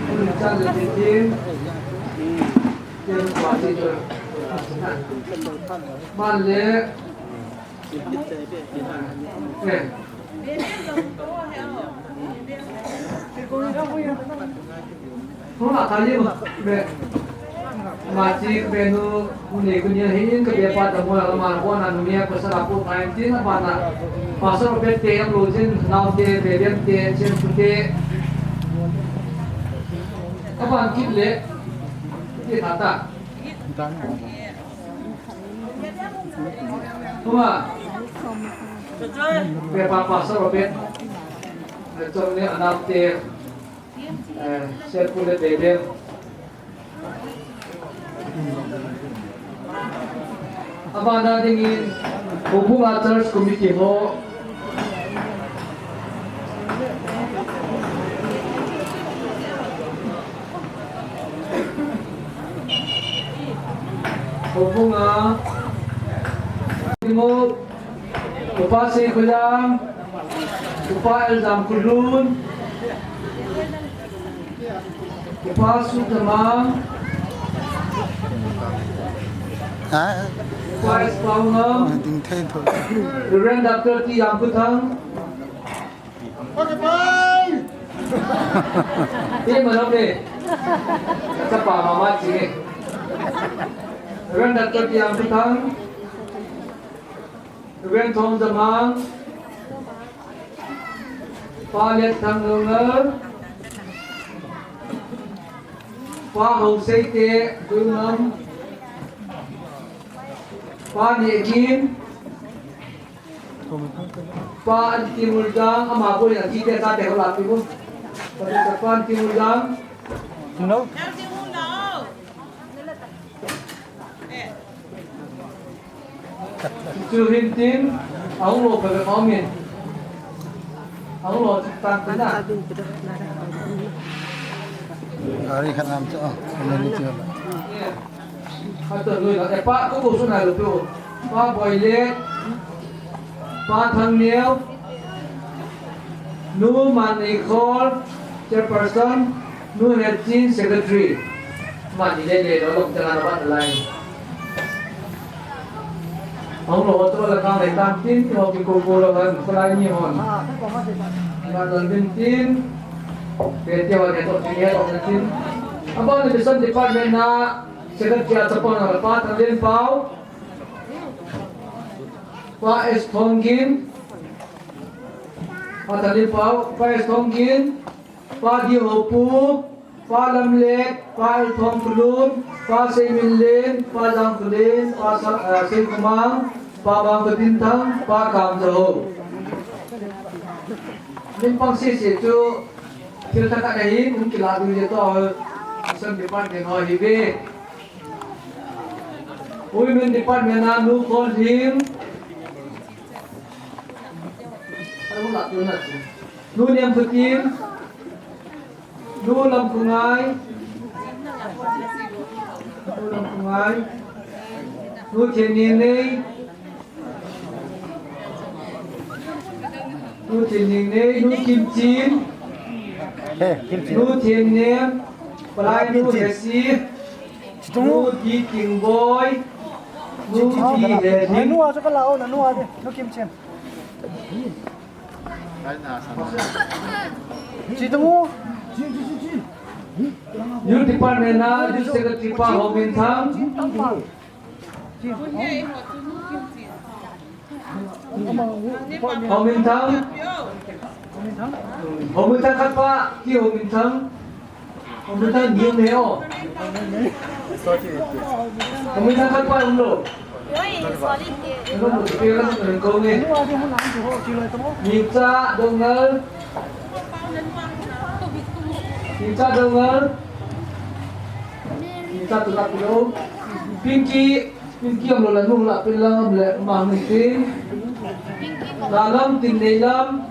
คุณจันเป็นทีมเจ้าขวาที่จุดบ้านเล็กเนี่ยพวกเราทำยังไงMasih benu kuning hin ke depan temu lama pun anunya pesara pun time tin apa nak pasal bet te yang lojin now te bebem te chen te apa kit le te tata cuma bepa pasal bet contohnya anak te chen pun le bebem Abang ingin hubungan church committee ho hubungan timur upah sekulam upah elzam kulun upah sutamang Vice Paulum, Reverend Dr. T. Yamputang. Ini mana ni? Siapa mama cik? Reverend Dr. T. Yamputang, Reverend Tom Demmang, Pak Liet Thang Lunger, Pak Hosei Te Dunam. Pak Negin, Pak Timurjang, ama aku yang kita tak ada lagi pun. Pak Timurjang, no. Juhin tim, aku lo pergi komen, aku lo cepat benar. Hari kan nampak, ini dia. Kata lui lah, Pak aku bosan ada tu, Pak Boylet, Pak Thang Niel, Nu Manikol, Chairperson, Nu Hedjin Secretary, Mani le dalam jalan apa lain. Ông lộ tôi là cao để tam tin thì họ bị cô là gần có lại nhiều hơn. Và lần bên tin về tiêu để tôi nghe đọc tin. Ông bao nhiêu person department na Secretary Sapon na Pak Thalin Pau, Pak S Thongin, Pak Thalin Pau, Pak S Thongin, Pak Di Hopu, Pak Lam Lek, Pak Thong Kulun, Pak Semin Len, Pak Jang Kulin, Pak Sen Kumang, Pak Bang Ketintang, Pak Kam Jaho. Limpang sisi tu kita tak ada mungkin lagu dia tu sen depan dengan hibe. Women department na nu call him. Ano mo lato na? Nu Niam Putin, Nu Lam Pungai, Nu Thien Nene, Nu Kim Chin, Nu Thien Nem, Palai Nu Hesi, Nu Di King Boy. Nanu aja kalau nanu aja, nu Kim Chin. Citu, Youth Department na Youth Secretary Pak Ho Min Thang, Ho Min Thang kat Pak, ki Ho Min Thang nhiều neo. Ho Min Thang kat Pak umlo. nó một cái là người công nghệ nhịp cha đồng ngân nhịp cha đồng ngân nhịp cha tụt tập đâu pinky ông là nung là bên lâm lệ mà mình tin là lâm tin này lâm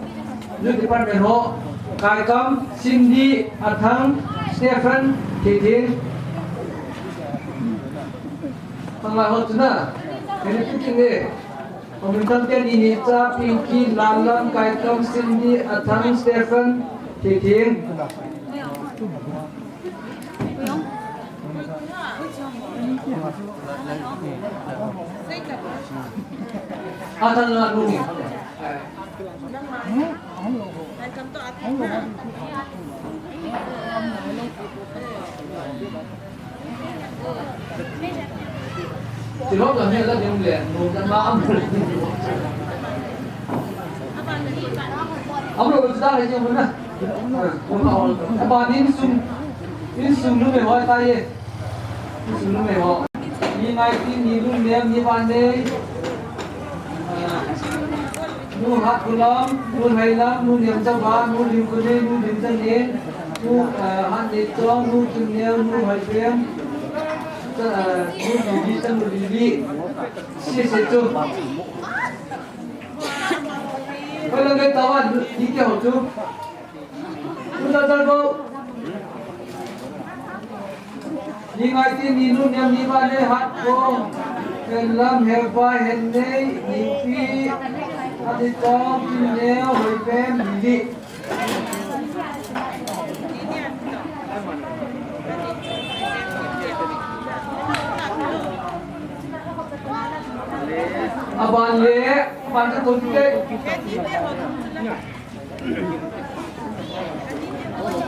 như department họ cài cắm Cindy Athang Stephen Thị Thiên thằng lại họ chứ na cái này cũng nghe ông mình thằng tên ini cha pinky lalam cài cắm Cindy Athang Stephen Thị Thiên Athang là nung chỉ lúc là nghe là tiếng lệ nung tan ma ông rồi chúng ta lấy nhau nữa ông họ bà nín sung lúc này hỏi tay nín sung lúc này họ đi ngay tin đi lúc ném đi ban đây nu hat kulam nu hailam nu niam jaba nu lim kune nu lim janin nu hat ni tong nu tunnel nu haipem nu di san nu di si se chu kalau ngai tawan di ke ho chu nu da da go ni ngai tin ni nu niam ni ba le hat ko lam heba hen nei ni pi Adi tong pineo hoi pem lili. Aban le, aban ka tong ke.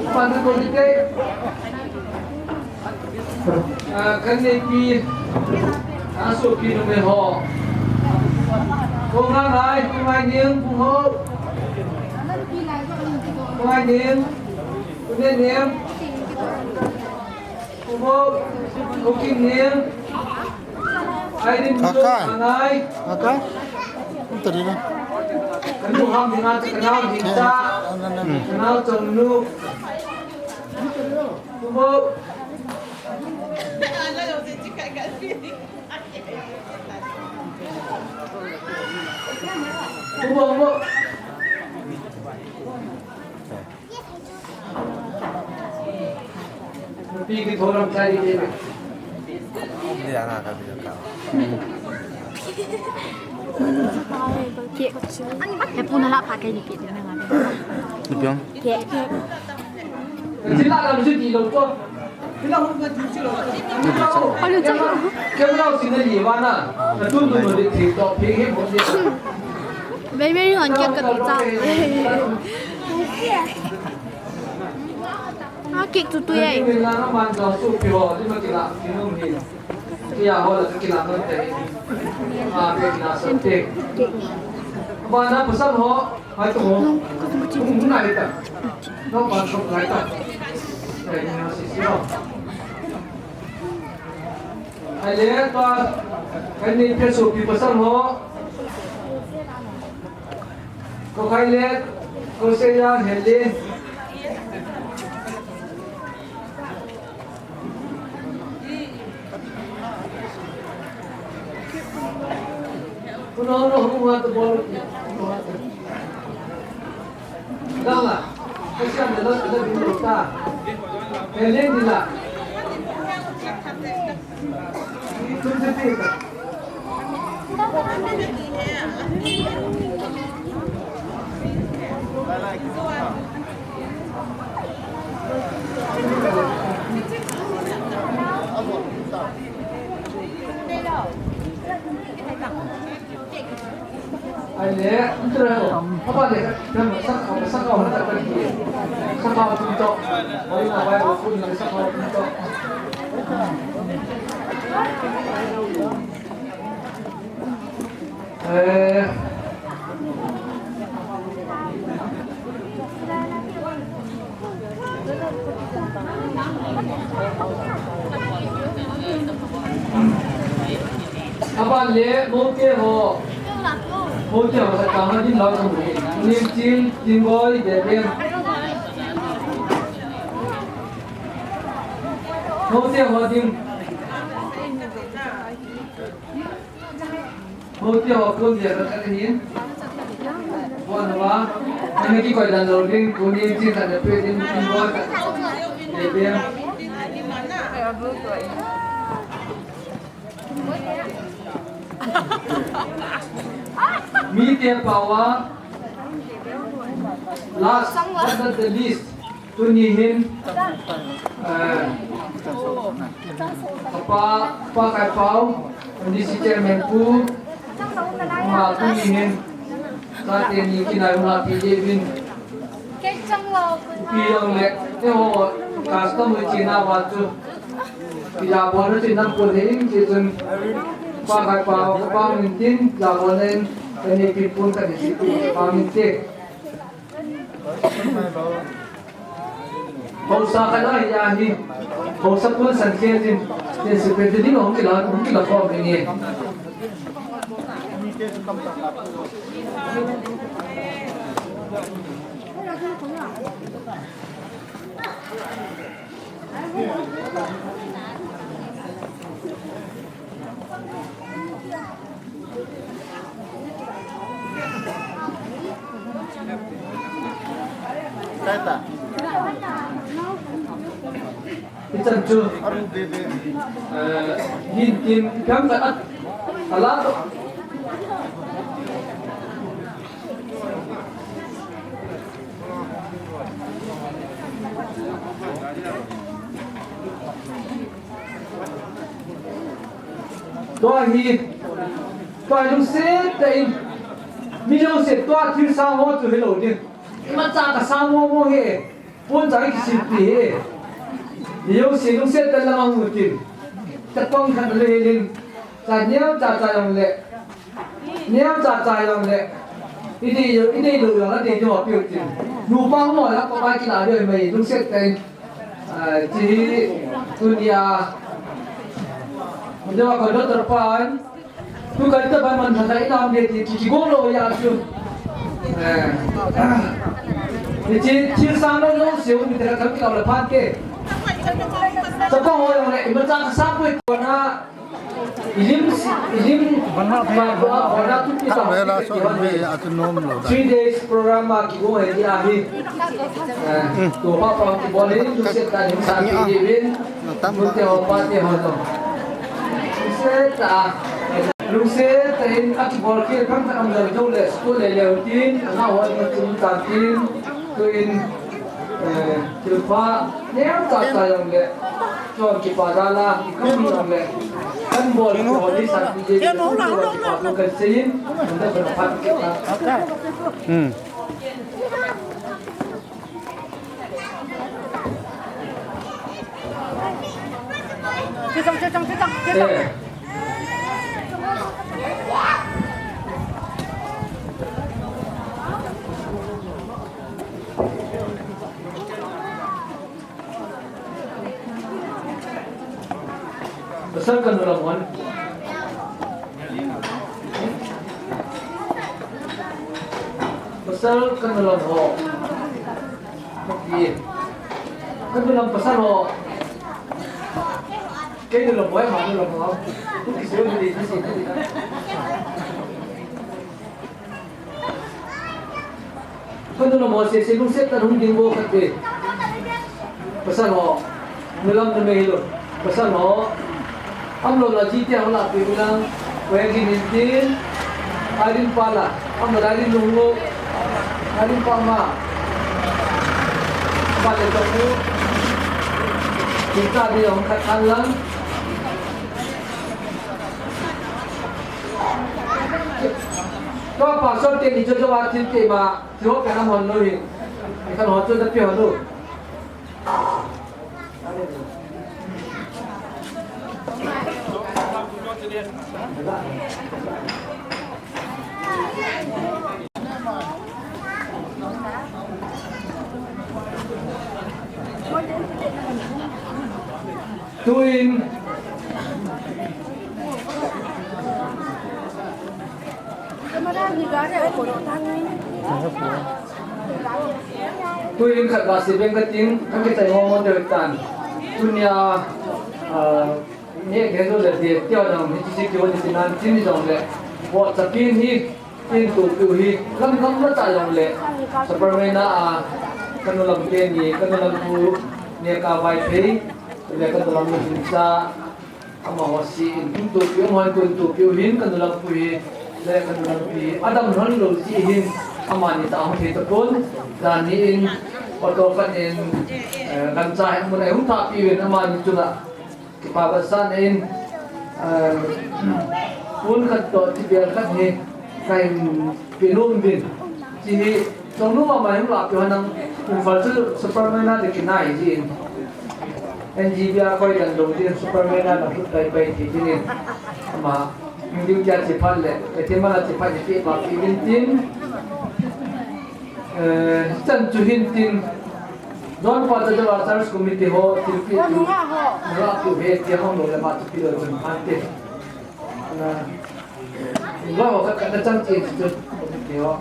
Aban ka tong ke. Kan nei pi aso pi no me ho. Cùng năm này, cùng hai niềm, cùng hô. Cùng hai niềm, cùng lên niềm. Cùng hô, cùng kim niềm. Ai đi một chút, hàng ngày. Kakak, itu dia. Kan tu ham dengan kenal kita, kenal cemnu. Cùng hô. Tunggu. Pergi ke orang cari dia. Dia nak kami juga. Dia pun nak pakai dikit dia nak. Dibilang. Sila kan mesti di luar. Sila orang kan cuci luar. Kau tahu sini di mana? Tunggu di TikTok, pergi pergi. Mấy mấy người kia cần bị sao? À kịch tụi tôi ấy. Mana pesan ho? Hai tu ho. Tunggu nak kita. Nak pasok kita. Ini masih siapa? Hai le, tu kan ni pesan pesan ho. Có khai lên, có xe ra hẹn lên. Nó không hoa tụi bò. Đang là, cái xe này nó bị đổ ta. Hẹn lên thì là. Chúng sẽ tìm cả. Ai lẽ, chưa đâu. Các bạn để sắc cầu nó tại bên kia. Sắc cầu chúng tôi. Đây là vai của phun là sắc cầu chúng tôi. ban le mo ke ho mo ke ho sa ka ma din lo ko ni chil tin goi de dem mo ke ho din mo ke ho ko de ka ka hin bon wa anh ki koi dan lo din ko ni chil ka de pe din tin goi ka de dem meet their power last but not the least to nihin pa kai pau di si chairman pu ma tu nihin sa te ni kinai ma pi je bin pi yang le te ho customer china wa chu pi ja bo no chin nam pu hin chi chun pa kai pau pa min tin ja bo nen ini pun kan di situ kami cek. Bangsa kalau ya ni, bangsa pun sanksian ni seperti ni mungkin lah kau ini. Kata. Isan tu, hintin kam kat alat. Tua hit, tua lu set tain, minum set tua thil sama tu hello dia. Macam tak sama mo he, pun cari kesipi he. Dia sih set dalam mungkin, terpong kan lelin, saya caca yang le, caca yang le. Ini lu yang ada di bawah piutin. Lupa mo lah, kau pakai lah dia mai, lu set tain, jadi dunia. Dia kalau terpan, tu kalau terpan mana saya nak dia di golo ya tu. Chỉ sang nó xíu mình thấy thằng kia là phan kê. Cho con hồi này mình trang sáng với con ha. Ilim mà gọi là tụi kita. 3 days program mà kêu gọi đi à hi. Tụi họ còn bỏ lên tụi sẽ ta những sáng đi đến. Tụi theo ba theo họ rồi. Sẽ ta lúc sẽ tên các bộ kia các thằng làm dâu lệ school lệ lệ tin, nào họ mà chúng ta tin, tin chữ pha nếu ta dùng lệ cho cái bà ra là không dùng lệ căn bộ họ đi sang cái gì họ cần xin chúng ta phải phát cái ta. Chưa besar kan lawan besar kan lawan ho okey kan dalam besar ho cái dalam boy ho dalam ho tu kisah di sini kan dalam ho se lu set tan hung ding bo kate besar ho dalam nama itu besar ho हम लोग लजीते हम लोग पिघलां वही निंदिन आलिम पाला हम लोग आलिम लुंगो आलिम पामा पाले तोमु kita dia orang katalan kau pasal te ni jojo watin te ma jo kana mon lo ni kan ho jo tapi ho lo tuin tôi in khát bát bên cái tiếng anh cái tay ngon được tan dunia nhẹ cái rồi là để tiêu đồng thì chỉ kêu là tiền ăn tiền đồng lệ vợ tập pin hi tiền tụ piu hi lắm lắm nó tại đồng lệ superman à kan ulam tiền ni kan ulam tu nhẹ cả vài thế để kan ulam mình sa ama wasi in tụ piu hoan tụ piu hin kan ulam pu hi để kan ulam pi adam hon lo si hin ama ni ta hong the ta kon dan ni in auto kan in kan chai mun ai hum tha pi wen ama ni chuna Papasan in pun kat to ti biar kat ni kai pinum bin ji trong lúc mà mình làm cho năng phải chứ Superman thì cái này gì anh ji bia coi lần đầu tiên Superman là chút đầy bay thì nên mà mình điều tra chỉ phát lệ cái tema là chỉ phát chỉ bảo cái tin tin chân chủ hin tin Don pa ta jawab service committee ho tilpi tu ra tu he ti hom lo le ma tu pilo jin ante na lo ka ka chang chi tu committee ho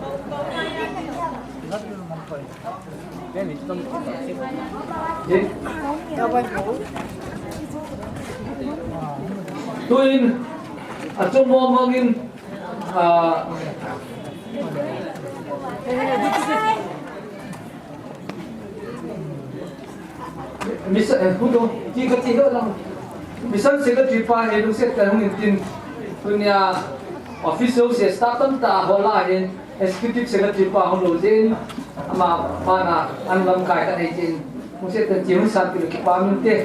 tuin a chomo mangin misal hudo tiga lang misal secretary pa he lu set kan tin punya official se staff ta hola hin executive secretary pa hong lo jin ama mana anlam kai ka nei jin mu set tan jiun san ki pa min te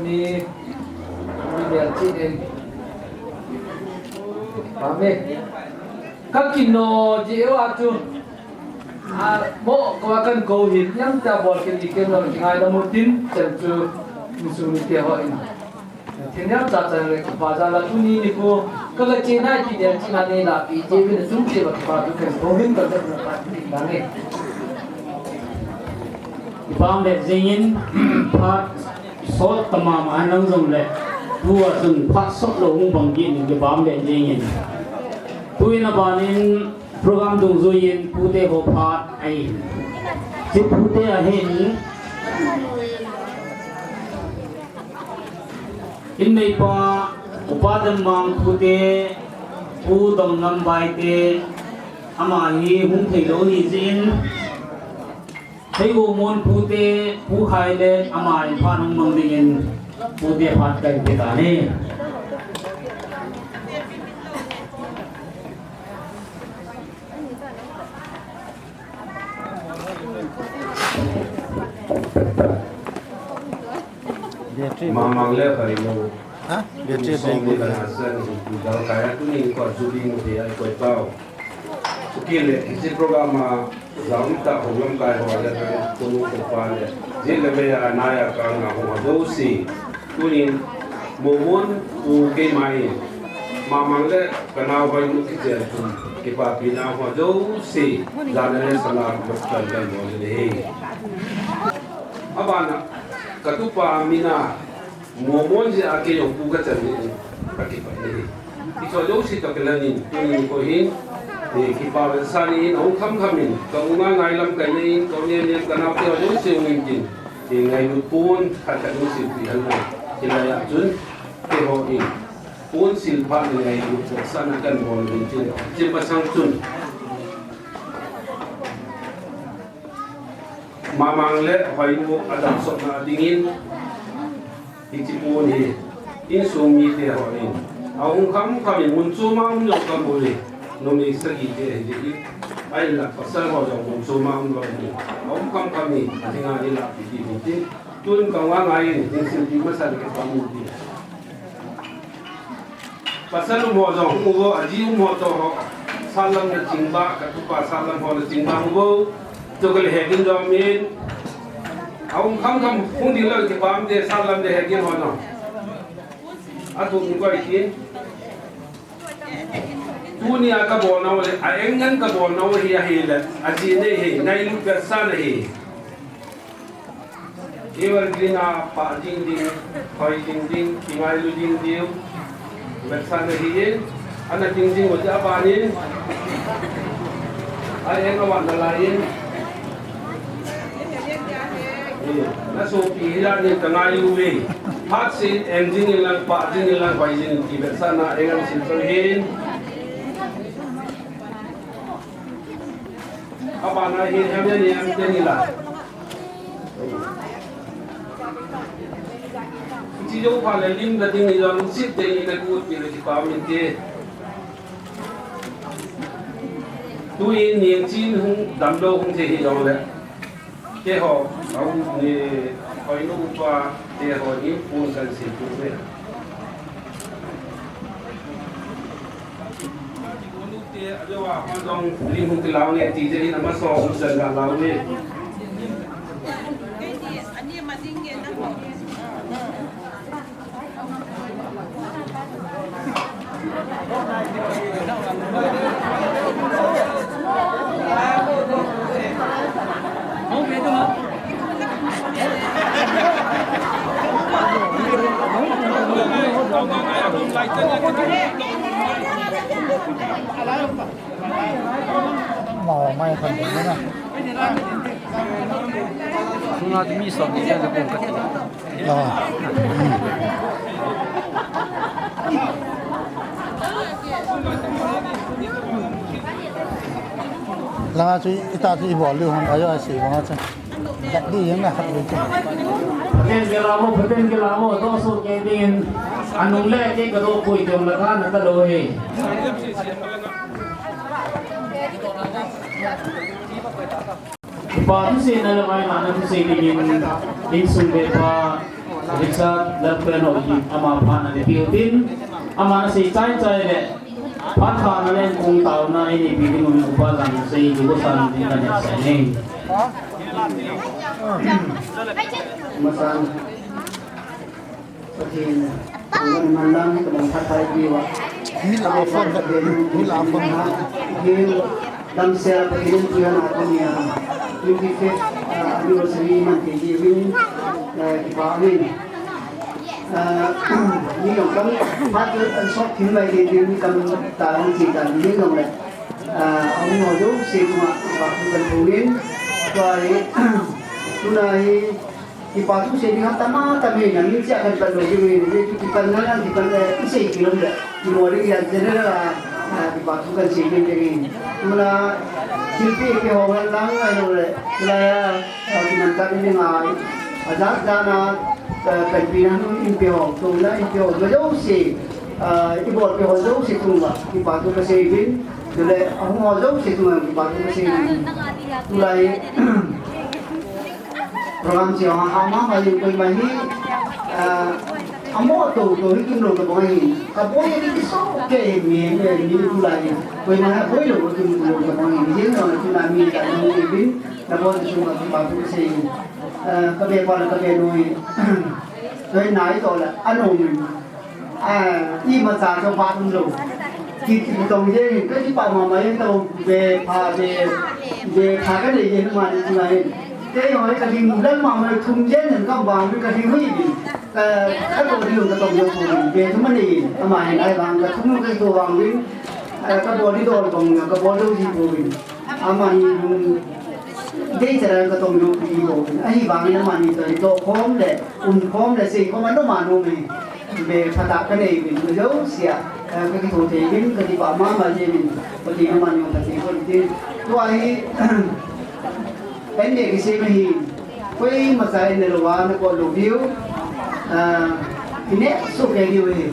ni dia chi den pa me kakino ji wa tu bộ có cần cầu hiến nhắm ta bỏ cái gì kia rồi ngày đó một tin chẳng chưa musuh ni hỏi thế nên ta chẳng lại bà ra là tu ni cô cái là trên này chỉ để trên này là bị chế bên xuống chế và bà tu cần cầu hiến cần được là đáng nghe bang để zingin phát sốt tamam anang zong le tua zung phát sốt lông bằng gì cái bang để zingin tui na banin program dung zuyin pute ho phat ai si pute a hin in nei pa upadam mang pute pu dom nam bai te ama hi hum thei lo ni jin thei go mon pute pu khai le ama in pha nong mang dingin pute phat kai te ta ne Mamang le kari mo. Hah? Dia cek Song di dalam asan di dalam kaya tu ni kau Jubilee mu dia ikut tahu. Sekian le, isi program zaman tak hukum kaya hawa le kan tunu kepan le. Jadi lebih naya kan hawa dosi. Tu ni momon tu ke mai. Mamang le kenal Hoinu kita tu kipa pina hawa dosi. Jangan le salah betul dan boleh. Abang katupa mina momonje ake yo puga tani kakipa ni ito jo si to kelani ni ko hin ni kipa sani no kham khamin ka unga ngai lam kai ni ko ne ne kana ke jo si ungin jin ti ngai nu pun khata nu si pi hal kila ya jun ke ho ni pun sil pa ni ngai nu ko sana kan bon ni jin ba sang jun Mamang le Hoinu adam sok na dingin itipuni insumi te hoin aung kham khamin munchu ma um yok kam bole nomi sagi te ji ai la pasal ho jong munchu ma um lo ni aung kham khami athinga ni la pi ti tun ka wa ngai ni sin ti masal ke pamu ti pasal mo jong mo aji mo to ho salam na jingba ka tu pa salam ho na jingba mo तो कल hacking job में आउं खम पुंग दिला के बाम दे सालम दे हैकिंग होना अतु उनको इतने दुनिया का बोलना वाले आयंगन का बोलना वो ही है ले अजीने है नई लुक पैसा नहीं एवर ग्रीना पार्टिंग दिन फाइटिंग दिन किमालू दिन दियो पैसा नहीं है anh là chính chính của cha bà nhìn ai em có bạn là lại nó số phí ra nên cả ngày lưu về phát sinh engine lang pa engine lang phải engine thì bây giờ na em xin tôi hin các bạn này hin em như em tên gì là chỉ dấu phải là lim là tiếng gì đó ship tên gì là cút thì là chỉ bảo mình thế tôi niềm tin không đảm đâu không thể hiểu được cái họ ông này Hoinu và cái họ những cuốn sách sử dụng đấy lúc thì ở chỗ à quan trọng linh hồn cái lão này thì cái này mà so ông dân là lão này mò may phần đấy nữa Nó thì mi sọt đi ra được cái rồi là chú ta chú bỏ lưu không phải xỉ vào chứ đặt đi những này không được chứ Bên cái lá mồ to số cái tiền anh uống lẹ cái đồ quỳ trong là than nó đồ gì Baru sih dalam anak itu sih ingin sumber riksa lakukan uji ama apa nanti piutin ama nasi cai deh patah nanti kung tahu na ini bikin ubah lang sih juga san di dalam sini masan seperti memandang teman kata jiwa mila afon dalam sejarah perhidupan Tuhan dunia 25th anniversary nanti diwin dibawin ini kan pada sok timai di kan tahun kita ini kan ông ngồi đó xin mà cần phụ huynh rồi tunai di patu saya dengan tama tapi yang ini saya akan perlu di pandangan di pandangan isi kilometer di luar yang general di patu kan sih jadi mana Silpi ke orang lang ayo le saya kita ini ngai azat dana pimpinan impio tu lah impio jauh sih ibu impio jauh sih tu lah di patu ke sini jadi aku mau jauh sih tu di patu ke sini mulai program sih orang hama macam kau ini amo tu hikim lo ke bawah ini kaboy ini so ke ni tu lagi kau mana boy lo hikim lo ke bawah ini jadi orang tu nak mi tak mau ibin kaboy tu cuma tu batu sih kabe pala kabe noi noi nai tu lah anu ni ini macam tu batu lo kita tu je kita di pama mai tu be pha cái này je mana tu lain cái hỏi cái gì lớn mà mình thùng chế nên các bạn với cái gì huy gì các đồ đi cái tổng dụng của mình về chúng mình đi mà hiện nay bạn cái thùng cái đồ vàng với các đồ đi đồ bằng các bộ đâu gì của mình mà đây là cái tổng dụng gì của mình ai bạn này mà đi tới đồ khóm để gì có mấy đồ mà nó mình về phát đạt cái này mình giấu xia cái thủ thể mình cái gì bảo mà gì mình cái gì mà nhiều cái gì có gì tôi ini kisah ini, kau masalah ini luar nak kau view, ini suka dia ini,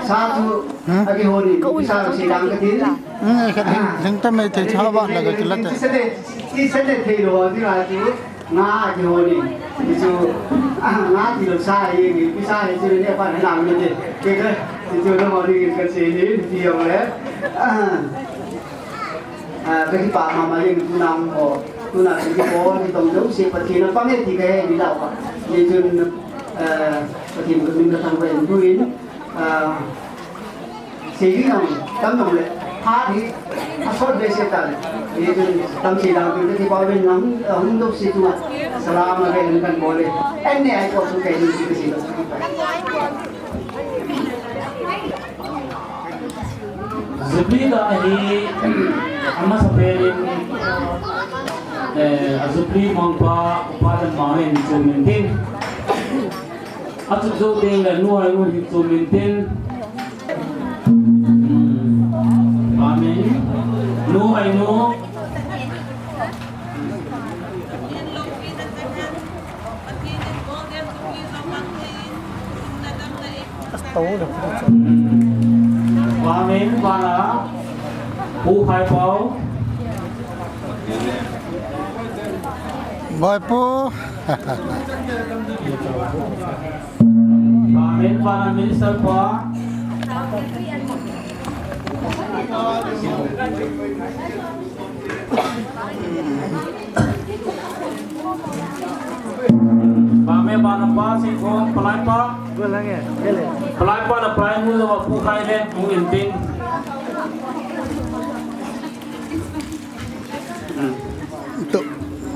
satu lagi hari, satu sedang ketin, yang tamai tu sahabat lagi jelas. Di sana tu luar di lagi, ngah lagi hari, itu ngah di luar saya ini, bisa itu ni apa nak ni deh, kita itu orang orang kerja ini dia boleh. Cái bà mà những tu nam thì có thì tổng thống sẽ phát triển nó phát hiện thì cái đi đâu vậy như trên phát triển của mình là thằng về tu yến sĩ cái nào tấm lòng lệ hát thì sốt về sẽ tận thì tâm sĩ nào thì bao bên nắng không đâu sĩ tu salam là cái cần bồi anh này ai có số cái gì đó Jubilee da hi ama saperin Jubilee mangpa upadan mahin chumintin atu ding la nuai nu hi chumintin amen nu ai nu amen bana pu khai pau Boy po. amen bana minister pa Bame bana pa si ko palai pa palai pa na palai mu wa pu khai le mu inting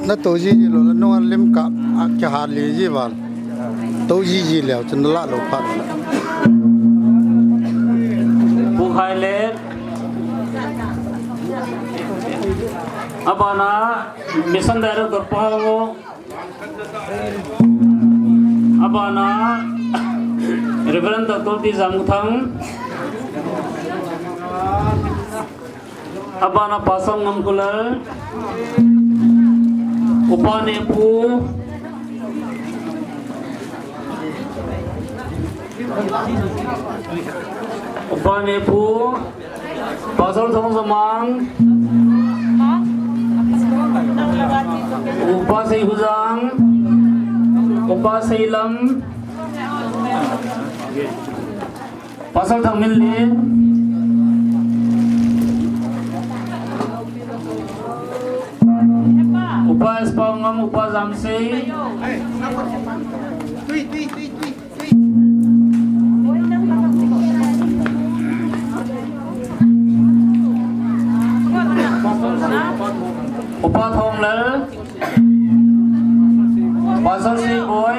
Nó tổ gì rồi là nó ăn lim cặp cái hạt lì gì vào tổ gì liệu cho nó lạ lộc phát pu khai le abana mission director pa ngo abana Reverend Dr. T. Zamthang abana pasang namkular upane pu pasal thong samang upasai huzang upasai lam pasal thang milin upas pangam upazam se upa thong le pasal si boy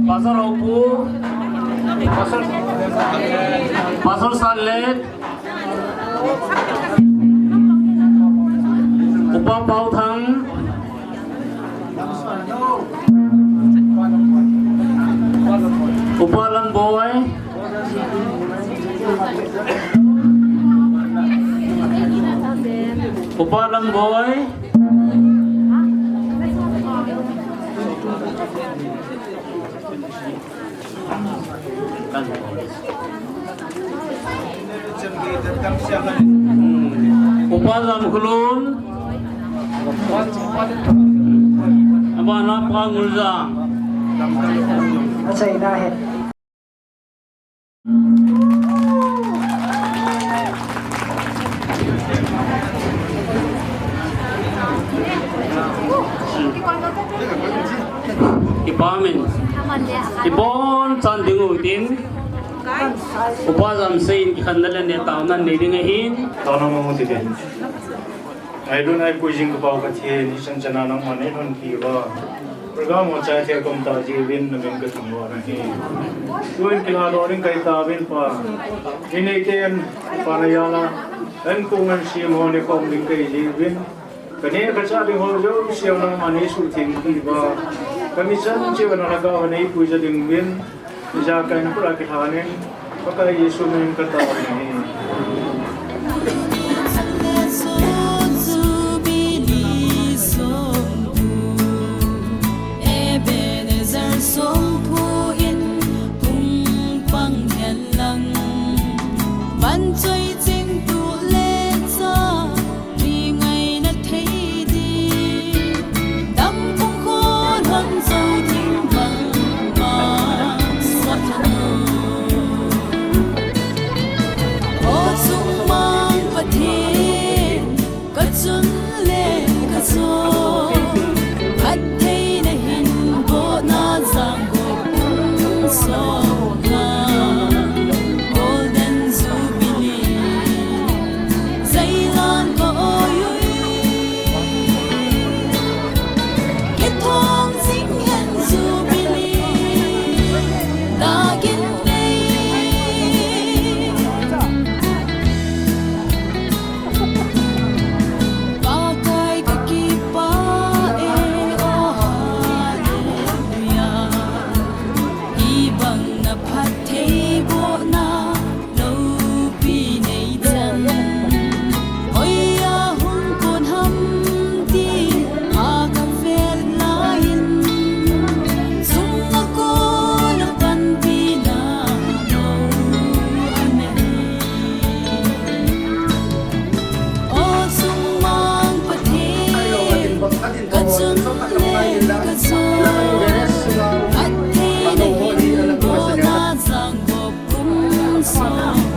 pasal hopu pasal salet upa pau thang upa lan boy upa lan boy upazam kulun abana pangulzang Say that. ipamin ibon chanding utin upazam sein ikhandala ne taunan ne ding hin tauna mo tike ai don ai kuijing ko pau ka the ni san chana nang mane non ki ba program mo cha the kom ta ji win na ben ka thangwa na hi tuin kila loring kai ta win pa ini ken panayala an kungan si mo ne kom ding kai ji win kane ka cha ding ho jo siaw nang mane su thing ki ba kami san chi wana na ga wane puja ding win ja kai na pura ki hanen pakai yesu men ka ta ni Hãy subscribe cho kênh Ghiền Mì Gõ để không bỏ lỡ